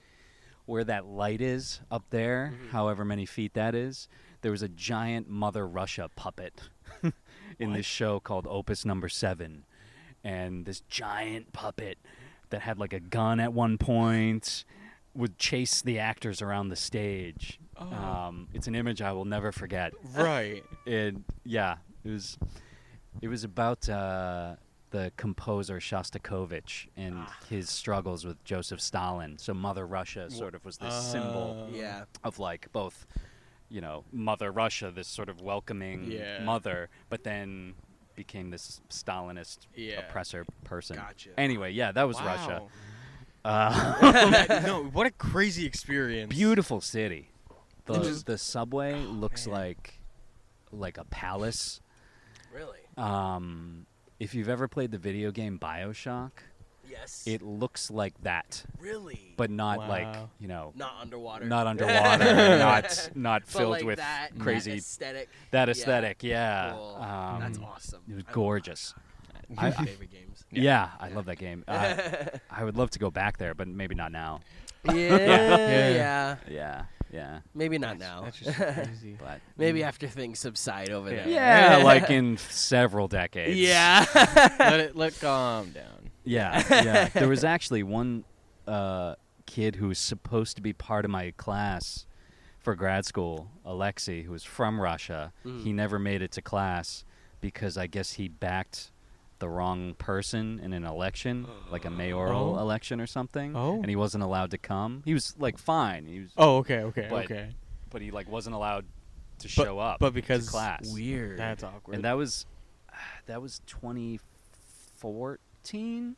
where that light is up there, however many feet that is. There was a giant Mother Russia puppet in this show called Opus Number 7. And this giant puppet that had like a gun at one point would chase the actors around the stage. It's an image I will never forget. Right. And yeah, it was about the composer Shostakovich and his struggles with Joseph Stalin. So Mother Russia sort of was this symbol of like both, you know, Mother Russia, this sort of welcoming mother, but then became this Stalinist oppressor person. Gotcha. Anyway, yeah, that was Russia. No, what a crazy experience. Beautiful city. The subway looks like a palace. Really? If you've ever played the video game BioShock, yes, it looks like that. Really? But not like, you know, not underwater. Not filled like with that, crazy that aesthetic. Yeah. Cool. That's awesome. It was gorgeous. My favorite games. Yeah, I love that game. I would love to go back there, but maybe not now. Yeah. Maybe not now. That's just crazy. But maybe after things subside over there. Yeah, like in several decades. Yeah. let calm down. Yeah. There was actually one kid who was supposed to be part of my class for grad school, Alexei, who was from Russia. He never made it to class because I guess he backed the wrong person in an election, like a mayoral election or something, and he wasn't allowed to come. He was like fine. He was okay. But he like wasn't allowed to show up. But because to class, weird. That's awkward. And that was 2014.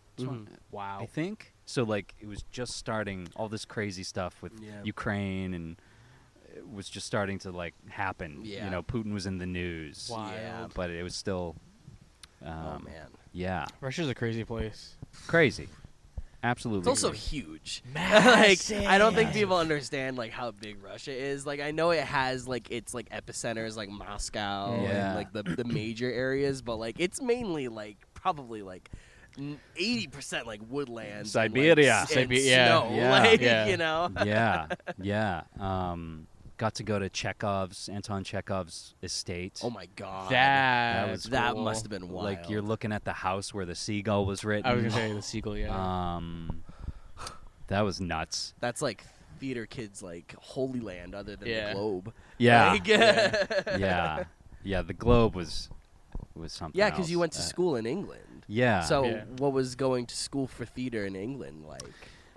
Wow. I think so. Like it was just starting all this crazy stuff with Ukraine, and it was just starting to like happen. Yeah. You know, Putin was in the news. Wild. But it was still. Oh man. Yeah. Russia's a crazy place. Crazy. Absolutely. It's also huge. Massive. Like I don't think people understand like how big Russia is. Like I know it has like its like epicenters like Moscow and like the major areas, but like it's mainly like probably like 80% like woodlands. Siberia. And, like, and snow. Yeah. Like, yeah. You know. Yeah. got to go to Anton Chekhov's estate. Oh my God, that must have been wild. Like you're looking at the house where the seagull was written. I was gonna say the seagull. Yeah. That was nuts. That's like theater kids' like holy land, other than the Globe. Yeah. Like, Yeah. The Globe was something. Yeah, because you went to school in England. Yeah. So what was going to school for theater in England like?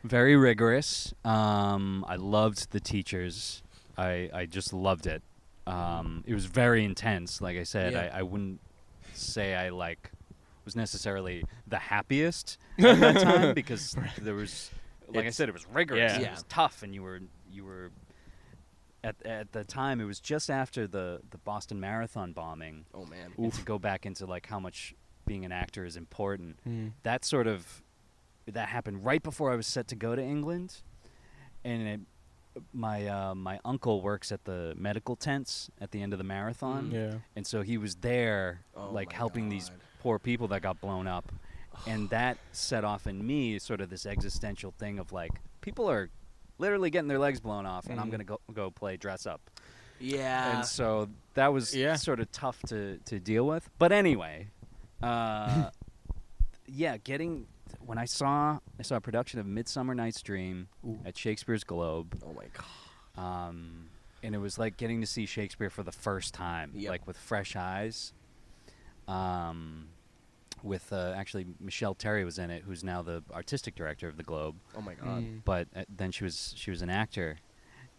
Very rigorous. I loved the teachers. I just loved it. It was very intense. Like I said, I wouldn't say I was necessarily the happiest at that time because there was, like I said, it was rigorous. Yeah. It was tough, and you were at the time. It was just after the Boston Marathon bombing. Oh man! And to go back into like how much being an actor is important. That happened right before I was set to go to England, and my uncle works at the medical tents at the end of the marathon, and so he was there, helping these poor people that got blown up, and that set off in me sort of this existential thing of like people are literally getting their legs blown off, and I'm gonna go play dress up. Yeah, and so that was sort of tough to deal with. But anyway, when I saw a production of Midsummer Night's Dream at Shakespeare's Globe. Oh my God! And it was like getting to see Shakespeare for the first time, like with fresh eyes. With actually Michelle Terry was in it, who's now the artistic director of the Globe. Oh my God! But then she was an actor,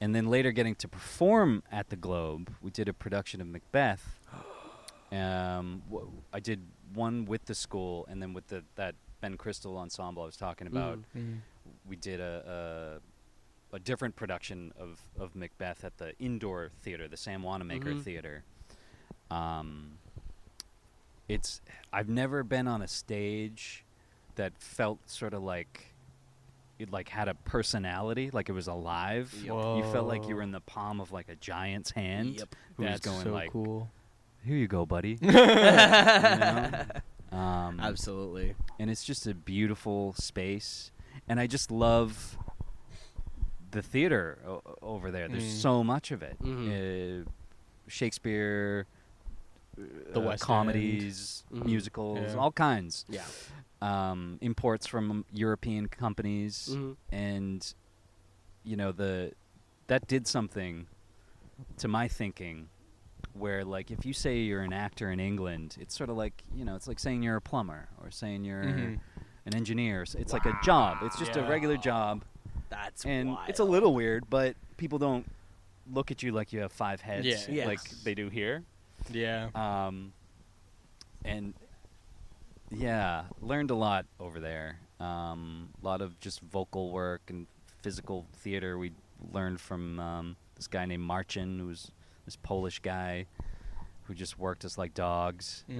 and then later getting to perform at the Globe. We did a production of Macbeth. I did one with the school, and then with that Ben Crystal ensemble I was talking about. We did a different production of Macbeth at the indoor theater, the Sam Wanamaker Theater. I've never been on a stage that felt sort of like it had a personality, like it was alive. Whoa. You felt like you were in the palm of like a giant's hand. Who was going so like, cool. "Here you go, buddy." Absolutely. And it's just a beautiful space, and I just love the theater over there. There's so much of it. Shakespeare, the West comedies, musicals, all kinds. Yeah. Imports from European companies, and that did something to my thinking. Where like if you say you're an actor in England, it's sort of like it's like saying you're a plumber or saying you're an engineer. It's like a job. It's just a regular job. That's wild. It's a little weird, but people don't look at you like you have 5 heads like they do here. Yeah. And learned a lot over there. A lot of just vocal work and physical theater. We learned from this guy named Marcin, who was this Polish guy who just worked us like dogs. It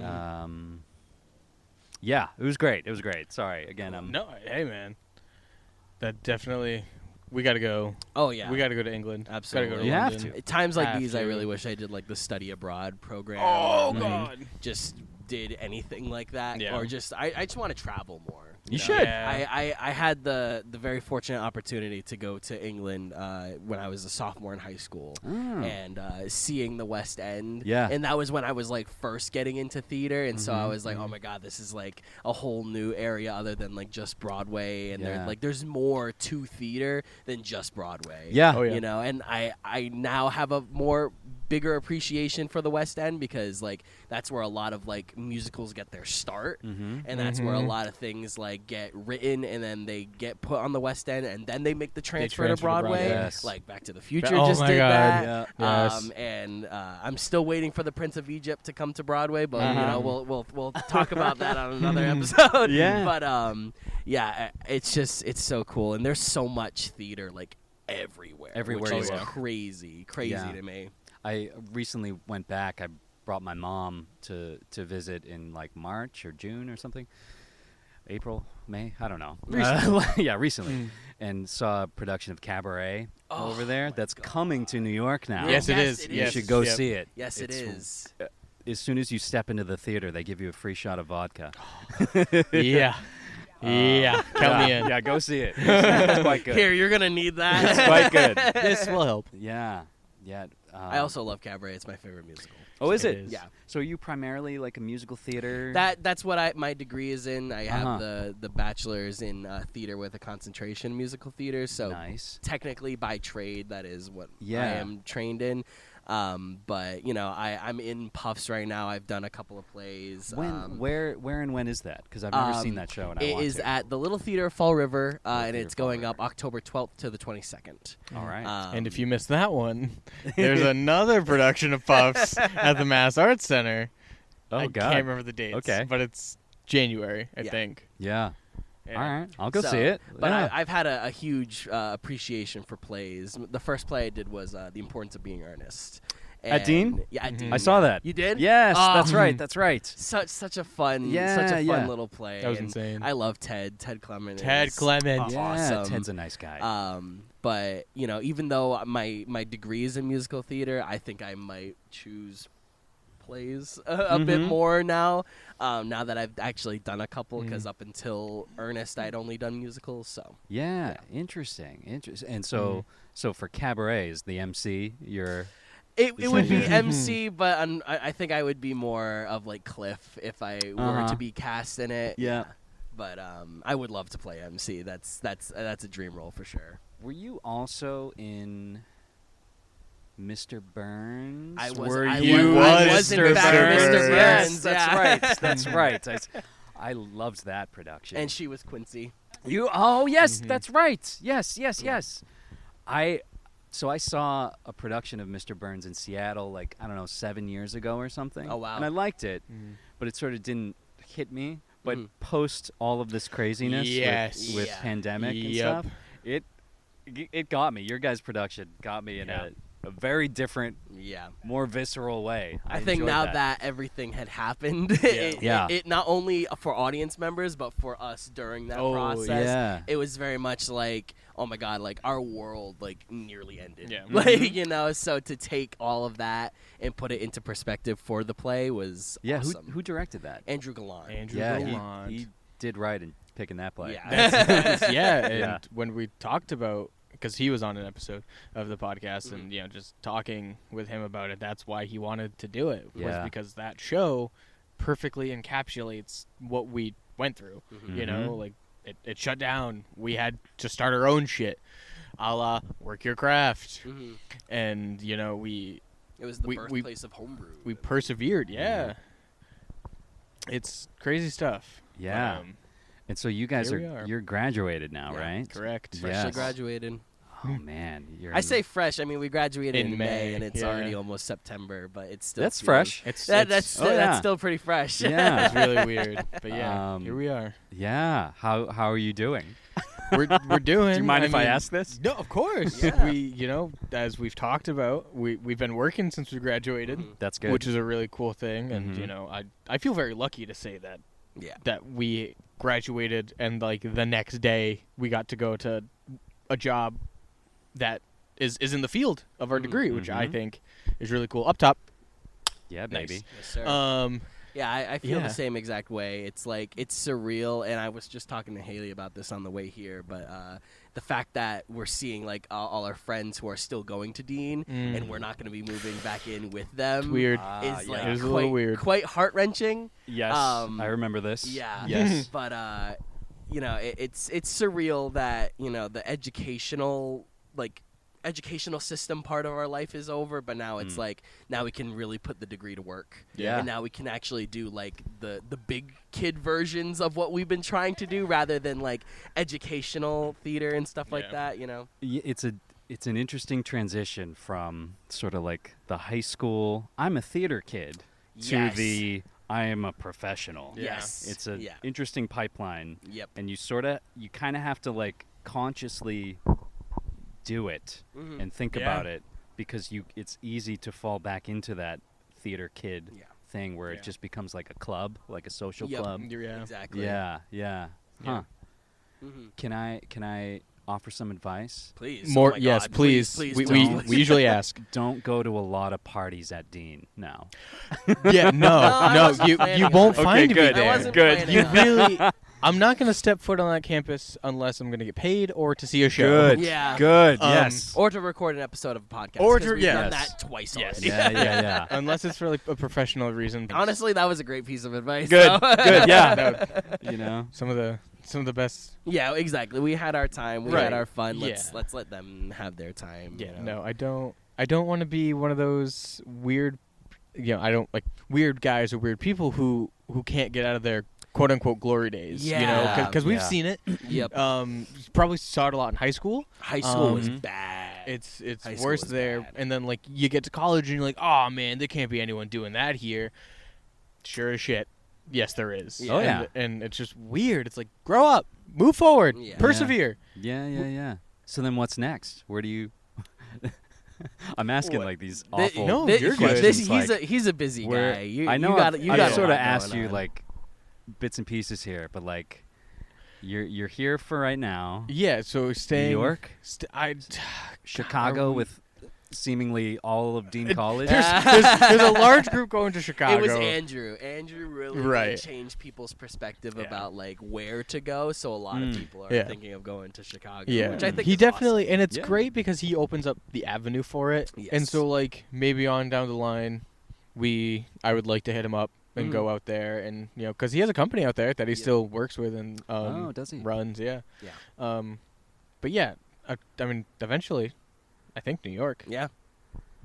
was great. Sorry, again. No, hey man, that definitely. We got to go. Oh yeah, we got to go to England. Absolutely, Gotta go to you London. have to. At times like these, I really wish I did like the study abroad program. Oh or, God, just did anything like that, Yeah. or just I just want to travel more. You know? should. Yeah. I had the very fortunate opportunity to go to England when I was a sophomore in high school, and seeing the West End. Yeah. And that was when I was like first getting into theater, and so I was like, oh my God, this is like a whole new area other than like just Broadway, and there's more to theater than just Broadway. Yeah. Oh, yeah. You know, and I now have a bigger appreciation for the West End because like that's where a lot of like musicals get their start, and that's where a lot of things like get written and then they get put on the West End and then they make the transfer to Broadway. Yes. Like Back to the Future Oh just my did God. that. Yeah. Yes. And I'm still waiting for the Prince of Egypt to come to Broadway, but you know we'll talk about that on another episode. Yeah. But it's so cool, and there's so much theater like everywhere. Everywhere which is you look. crazy to me. I recently went back. I brought my mom to visit in like March or June or something. April, May, I don't know. Recently. And saw a production of Cabaret over there that's coming to New York now. Yes, it is. You should go see it. Yes, it is. As soon as you step into the theater, they give you a free shot of vodka. Yeah. Count me in. Yeah, go see it. It's quite good. Here, you're gonna need that. It's quite good. This will help. Yeah. Yeah. I also love Cabaret. It's my favorite musical. Oh, is it? Yeah. So are you primarily like a musical theater? That's what my degree is in. I have the bachelor's in theater with a concentration in musical theater. So nice. Technically, by trade, that is what I am trained in. But I'm in Puffs right now. I've done a couple of plays. Where and when is that? Because I've never seen that show, and I want to. It is at the Little Theater of Fall River, and it's going up October 12th to the 22nd. All right. And if you missed that one, there's another production of Puffs at the Mass Arts Center. Oh, I God. can't remember the dates. Okay. But it's January, I think. Yeah. Yeah. All right, I'll go see it. But I've had a huge appreciation for plays. The first play I did was The Importance of Being Earnest. At Dean? Yeah, at Dean. I saw that. You did? Yes, that's right. That's right. Such a fun little play. That was insane. I love Ted Clement. Ted Clement. Yeah, awesome. Ted's a nice guy. But even though my degree is in musical theater, I think I might choose plays a bit more now. Now that I've actually done a couple, because up until Ernest, I'd only done musicals. So interesting. And so for Cabaret, is the MC your? It would be MC, but I think I would be more of like Cliff if I were to be cast in it. Yeah. But I would love to play MC. That's a dream role for sure. Were you also in Mr. Burns? I was Mr. in fact Mr. Burns. Yes, that's right. That's right. I loved that production. And she was Quincy. Yes, that's right. Yes. So I saw a production of Mr. Burns in Seattle, 7 years ago or something. Oh, wow. And I liked it, but it sort of didn't hit me. But post all of this craziness with pandemic and stuff, it got me. Your guys' production got me in a very different, more visceral way. I think now that everything had happened, it not only for audience members, but for us during that process, it was very much like, oh my God, like our world nearly ended. Yeah. So to take all of that and put it into perspective for the play was awesome. Who directed that? Andrew Gallant. He did right in picking that play. Yeah. And when we talked about, because he was on an episode of the podcast, and just talking with him about it, that's why he wanted to do it, was because that show perfectly encapsulates what we went through. It shut down. We had to start our own shit, a la work your craft, and it was the birthplace of homebrew. We persevered. It's crazy stuff. And so you guys you're graduated now, right? Correct. Freshly graduated. Oh man, I say fresh. I mean, we graduated in May, and it's already almost September, but it's still fresh. That's still pretty fresh. Yeah, it's really weird, but here we are. Yeah, how are you doing? We're doing. Do you mind if I ask this? No, of course. We as we've talked about, we've been working since we graduated. That's good. Which is a really cool thing, and I feel very lucky to say that. That we graduated, and the next day we got to go to a job that is in the field of our degree, which I think is really cool. Up top. Yeah, baby. Nice. Yes, sir. I feel the same exact way. It's it's surreal, and I was just talking to Haley about this on the way here, but the fact that we're seeing all our friends who are still going to Dean, and we're not going to be moving back in with them. It's weird. Is it was a little weird. Quite heart-wrenching. Yes, I remember this. Yeah. Yes. But it's surreal that the educational system part of our life is over, but now it's now we can really put the degree to work. Yeah. And now we can actually do the big kid versions of what we've been trying to do, rather than educational theater and stuff like that. It's an interesting transition from sort of the high school, I'm a theater kid, to the I am a professional. Yes. It's an interesting pipeline. Yep. And you kind of have to consciously do it and think about it, because it's easy to fall back into that theater kid thing where it just becomes like a club, like a social club. Exactly. Yeah. Huh. Can I offer some advice? Please. More, oh yes, God, please. We usually ask. Don't go to a lot of parties at Dean now. No, you won't find me there. Good. You really, I'm not going to step foot on that campus unless I'm going to get paid or to see a show. Good. Yeah. Good. Yes. Or to record an episode of a podcast. Or We've done that twice already. Yeah. Unless it's for like a professional reason. Honestly, that was a great piece of advice. Good. So. Good. Yeah. You know, some of the best. Yeah, exactly. We had our time. We had our fun. Let's Yeah. let them have their time. Yeah. You know? No, I don't want to be one of those weird. I don't like weird guys or weird people who can't get out of their quote unquote glory days. Yeah. Because we've seen it. Yep. Probably saw it a lot in high school. High school was bad. It's High worse school was there. bad. And then like you get to college and you're like, oh man, there can't be anyone doing that here. Sure as shit. Yes, there is. Yeah. Oh, yeah. And it's just weird. It's like, grow up, move forward, Yeah. persevere. Yeah. So then what's next? Where do you... I'm asking like these awful No, you're good. questions. He's a busy guy. I know. You got I've sort of asked you like bits and pieces here, but like you're here for right now. Yeah, so staying New York, Chicago God, with seemingly all of Dean College. there's a large group going to Chicago. It was Andrew. Andrew really Right. changed people's perspective about like where to go. So a lot of people are Yeah. thinking of going to Chicago. Yeah, which I think he is definitely, and it's Yeah. great because he opens up the avenue for it. Yes. And so like maybe on down the line, I would like to hit him up and go out there and because he has a company out there that he still works with and does he? runs. Yeah. Yeah. But yeah, I mean eventually, I think New York. Yeah.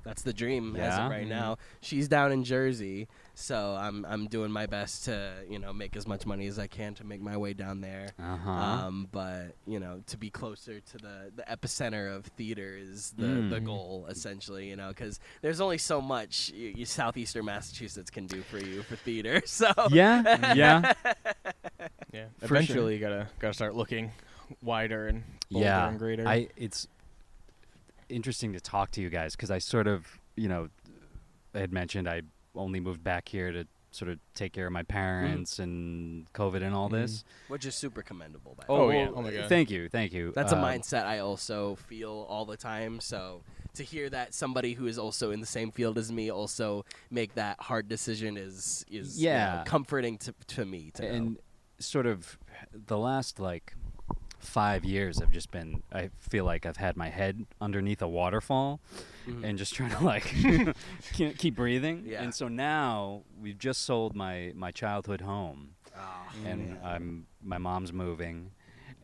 That's the dream as Yeah. of right now. She's down in Jersey, so I'm doing my best to make as much money as I can to make my way down there. But to be closer to the epicenter of theater is the goal essentially. Because there's only so much you southeastern Massachusetts can do for you for theater. So Yeah. For Eventually, you gotta start looking wider and bolder and greater. It's interesting to talk to you guys because I sort of, I had mentioned I only moved back here to sort of take care of my parents and COVID and all this. which is super commendable. By Oh, the way. yeah. Oh my God. Thank you. That's a mindset I also feel all the time. So to hear that somebody who is also in the same field as me also make that hard decision is comforting to me. And sort of the last 5 years have just been, I feel like I've had my head underneath a waterfall and just trying to keep breathing. Yeah. And so now we've just sold my childhood home and my mom's moving.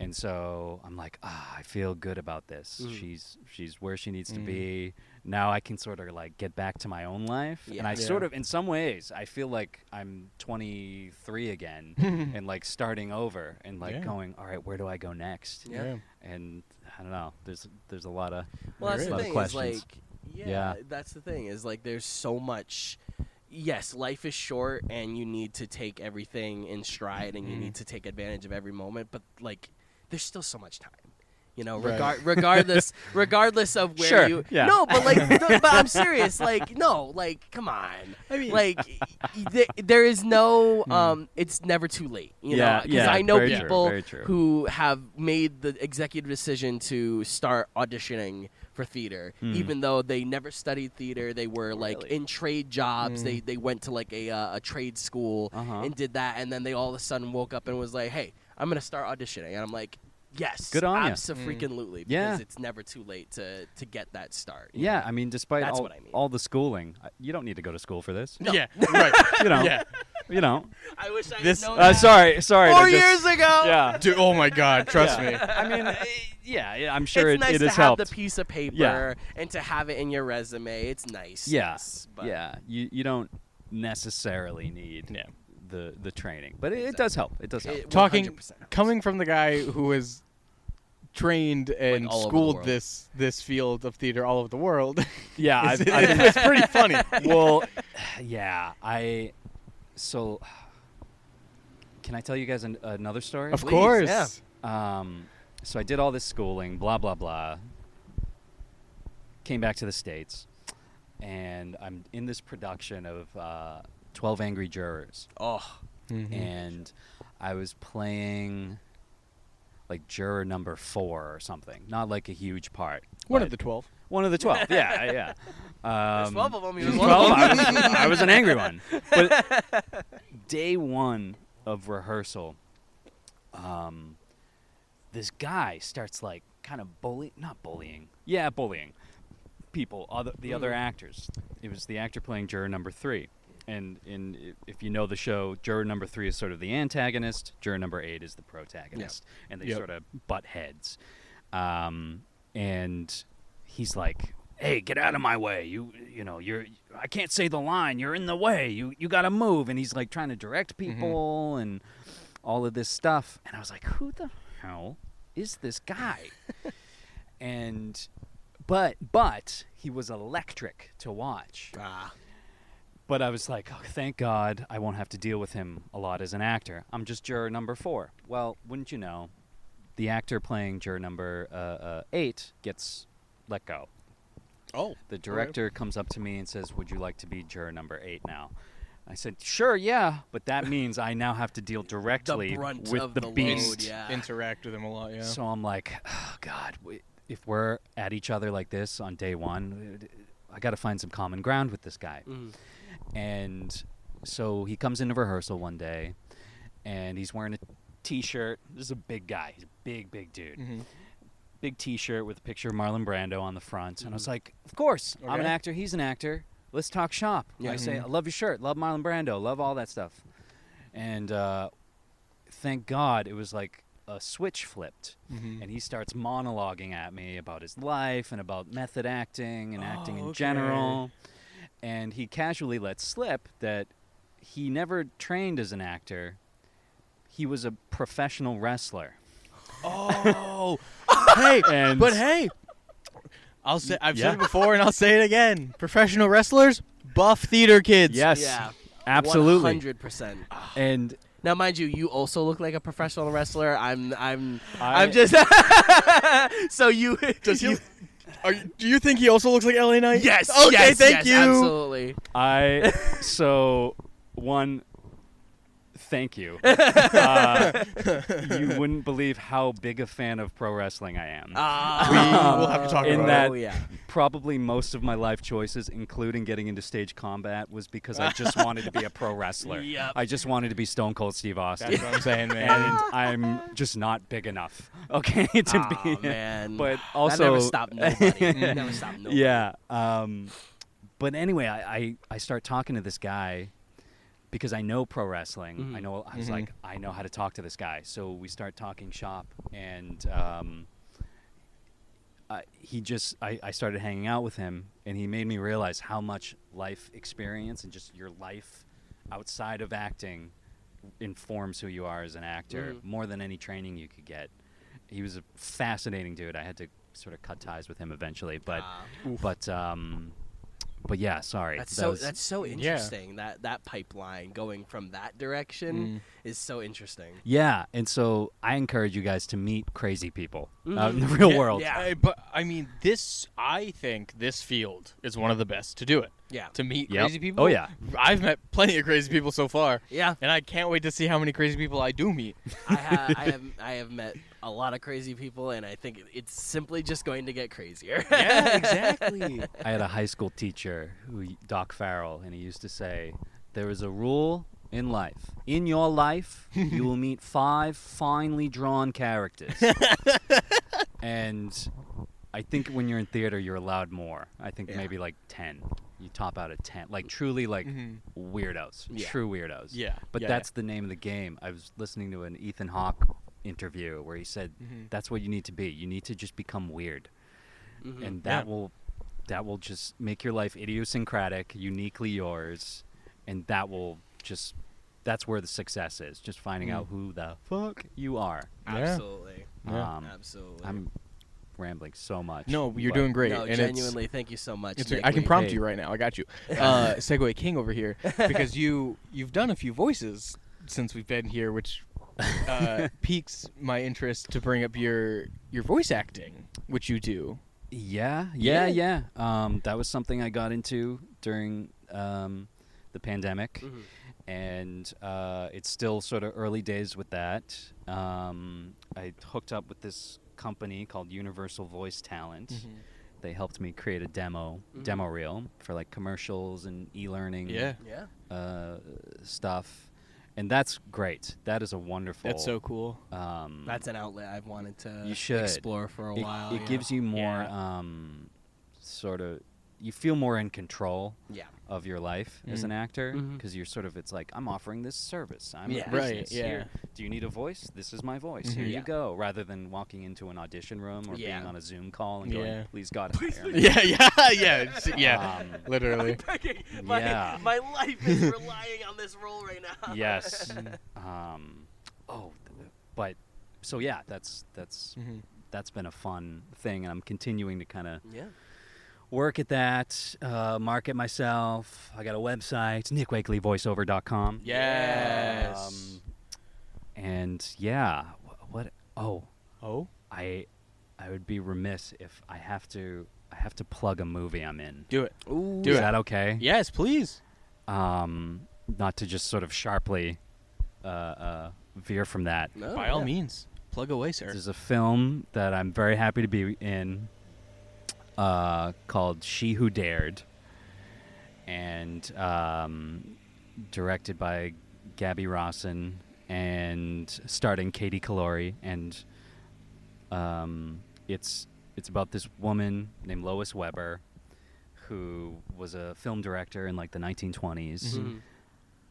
And so I'm like, I feel good about this. She's where she needs to be. Now I can sort of get back to my own life. Yeah. And I sort of, in some ways, I feel like I'm 23 again and starting over and going, all right, where do I go next? Yeah. And I don't know. There's a lot of Well, that's a the lot of thing. questions. Is that's the thing. Is there's so much. Yes, life is short, and you need to take everything in stride, and you need to take advantage of every moment. But there's still so much time. Right. regardless of where Sure, you. yeah. No, but but I'm serious. Come on. I mean, there is no. It's never too late. Because I know very people true. who have made the executive decision to start auditioning for theater, even though they never studied theater. They were in trade jobs. They went to a trade school and did that, and then they all of a sudden woke up and was like, "Hey, I'm gonna start auditioning," and I'm like. Yes, good on you. Absolutely, because Yeah. it's never too late to get that start. Yeah, I mean, despite That's what I mean. all the schooling, you don't need to go to school for this. yeah, right. Yeah. I wish I This. had known that Sorry. 4 years ago. Yeah. Dude, oh my God, trust me. I mean, yeah. I'm sure it's nice it to has have helped. the piece of paper Yeah. and to have it in your resume. It's nice. Yeah. Yes, but Yeah. You don't necessarily need Yeah. the training, but it does help. It does help. It Talking, 100% helps. coming from the guy who has trained and all over the schooled world. this field of theater all over the world. Yeah, it's pretty funny. Well, yeah. So, can I tell you guys another story? Of Please, course. yeah. So I did all this schooling, blah blah blah. Came back to the States, and I'm in this production of 12 Angry Jurors, Oh, and I was playing juror number 4 or something. Not a huge part. One but of the 12. One of the 12. Yeah. there's 12 of them. He was There's one of 12. them. I was an angry one. But day 1 of rehearsal, this guy starts like kind of bullying people, the other actors. It was the actor playing juror number 3. And if you know the show, juror number 3 is sort of the antagonist, juror number 8 is the protagonist, and they sort of butt heads. And he's like, "Hey, get out of my way! I can't say the line. You're in the way. You got to move." And he's like trying to direct people and all of this stuff. And I was like, "Who the hell is this guy?" But he was electric to watch. But I was like, oh, thank God I won't have to deal with him a lot as an actor. I'm just juror number 4. Well, wouldn't you know, the actor playing juror number 8 gets let go. Oh. The director comes up to me and says, "Would you like to be juror number 8 now?" I said, "Sure, yeah, but that means I now have to deal directly with the beast." Load, interact with him a lot, yeah. So I'm like, oh, God, if we're at each other like this on day 1, I got to find some common ground with this guy. And so he comes into rehearsal one day, and he's wearing a T-shirt. This is a big guy. He's a big, big dude. Big T-shirt with a picture of Marlon Brando on the front. And I was like, of course, I'm an actor. He's an actor. Let's talk shop. I say, I love your shirt. Love Marlon Brando. Love all that stuff. And thank God it was like a switch flipped. And he starts monologuing at me about his life and about method acting and acting in general. And he casually lets slip that he never trained as an actor. He was a professional wrestler. Oh, hey, I've said it before and I'll say it again. Professional wrestlers, buff theater kids. Yes, yeah, absolutely, 100%. And now, mind you, you also look like a professional wrestler. I'm just so you. Does he? Do you think he also looks like LA Knight? Yes. Okay, thank you. Absolutely. Thank you. You wouldn't believe how big a fan of pro wrestling I am. We'll have to talk about that. Yeah. Probably most of my life choices, including getting into stage combat, was because I just wanted to be a pro wrestler. Yep. I just wanted to be Stone Cold Steve Austin. That's what I'm saying, man. And I'm just not big enough, okay, to be. Man. But also, that never stopped nobody. Never stopped nobody. Yeah. But anyway, I start talking to this guy because I know pro wrestling. I was like, I know how to talk to this guy. So we start talking shop, and I started hanging out with him, and he made me realize how much life experience and just your life outside of acting informs who you are as an actor more than any training you could get. He was a fascinating dude. I had to sort of cut ties with him eventually, but yeah, sorry. That's so interesting. Yeah. That pipeline going from that direction is so interesting. Yeah, and so I encourage you guys to meet crazy people out in the real world. Yeah. But I mean, I think this field is one of the best to do it. Yeah. To meet crazy people. Oh yeah. I've met plenty of crazy people so far. Yeah. And I can't wait to see how many crazy people I do meet. I have met a lot of crazy people, and I think it's simply just going to get crazier. Yeah, exactly. I had a high school teacher, Doc Farrell, and he used to say, there is a rule in life. In your life, you will meet 5 finely drawn characters. And I think when you're in theater, you're allowed more. I think maybe like 10. You top out at 10. Like truly like weirdos. Yeah. True weirdos. Yeah. But that's the name of the game. I was listening to an Ethan Hawke interview where he said that's what you need to be. You need to just become weird. And that will just make your life idiosyncratic, uniquely yours, and that's where the success is. Just finding out who the fuck you are. Absolutely. Yeah. Absolutely. I'm rambling so much. No, you're doing great. No, and genuinely, thank you so much. I can prompt you right now. I got you. Segway King over here, because you've done a few voices since we've been here, which piques my interest to bring up your voice acting, which you do. Yeah. That was something I got into during the pandemic, and it's still sort of early days with that. I hooked up with this company called Universal Voice Talent. They helped me create a demo reel for like commercials and e-learning stuff. And that's great. That is a wonderful. That's so cool. That's an outlet I've wanted to explore for a while. It gives you more sort of. You feel more in control of your life as an actor because you're sort of, it's like, I'm offering this service. I'm a business. Right, yeah. Here. Do you need a voice? This is my voice. Here you go. Rather than walking into an audition room or being on a Zoom call and going, please God, hire me. Yeah. Literally. My life is relying on this role right now. Yes. But so yeah, that's been a fun thing, and I'm continuing to kind of work at that, market myself. I got a website, nickwakelyvoiceover.com. Yes. And what? I would be remiss if I have to plug a movie I'm in. Do it. Ooh. Do it. Is that okay? Yes, please. Not to just sort of sharply veer from that. No, By all means, plug away, sir. There's a film that I'm very happy to be in called She Who Dared, and directed by Gabby Rawson and starring Katie Calori. And it's about this woman named Lois Weber who was a film director in like the 1920s.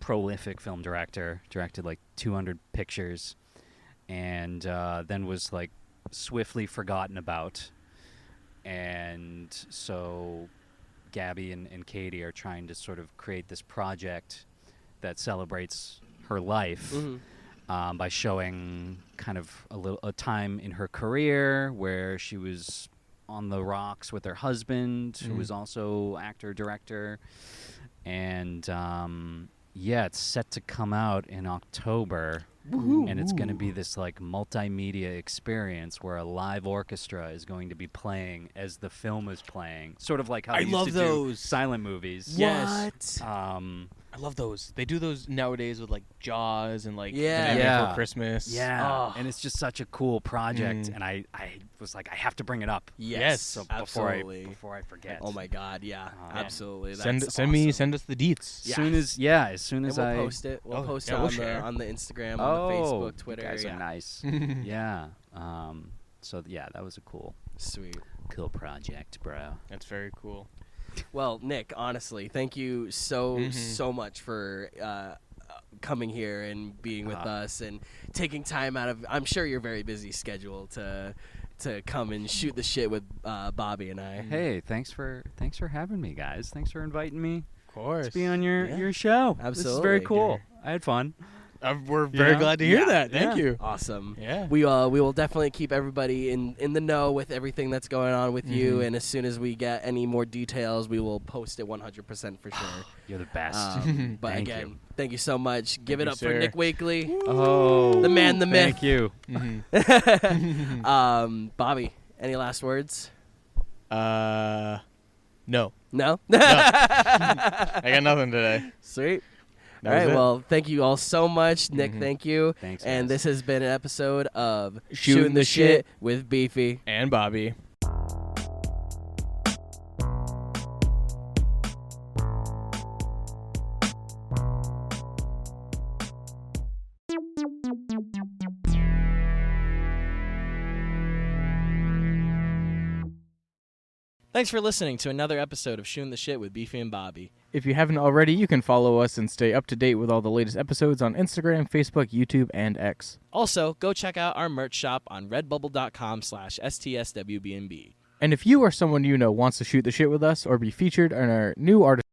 Prolific film director, directed like 200 pictures, and then was like swiftly forgotten about. And so Gabby and Katie are trying to sort of create this project that celebrates her life by showing kind of a time in her career where she was on the rocks with her husband, who was also actor, director. And it's set to come out in October. And it's going to be this like multimedia experience where a live orchestra is going to be playing as the film is playing, sort of like how they used to do silent movies. Yes. I love those. They do those nowadays with like Jaws and like The Nightmare Before Christmas. Yeah. And it's just such a cool project. And I was like, I have to bring it up. Yes. So absolutely. Before I forget. Oh my God. Yeah. Absolutely. Send awesome. us the deets. As soon as we'll post it. We'll post it on the Instagram, on the Facebook, Twitter. You guys are nice. So that was a cool project, bro. That's very cool. Well, Nick, honestly, thank you so much for coming here and being with us and taking time out of, I'm sure, your very busy schedule to come and shoot the shit with Bobbie and I. Hey, thanks for having me, guys. Thanks for inviting me. Of course. To be on your show. Absolutely. This is very cool. I had fun. We're very glad to hear that. Thank you. Awesome. Yeah. We will definitely keep everybody in the know with everything that's going on with you, and as soon as we get any more details, we will post it 100% for sure. You're the best. But thank you so much. Give it up for Nick Wakely. Oh, the man, the myth. Thank you. Bobbie, any last words? No. No? I got nothing today. Sweet. All right, well, thank you all so much. Nick, thank you. Thanks, and guys. this has been an episode of Shootin' the Shit with Beefy and Bobbie. Thanks for listening to another episode of Shootin' the Shit with Beefy and Bobbie. If you haven't already, you can follow us and stay up to date with all the latest episodes on Instagram, Facebook, YouTube, and X. Also, go check out our merch shop on redbubble.com/STSWBNB. And if you or someone you know wants to shoot the shit with us or be featured on our new artist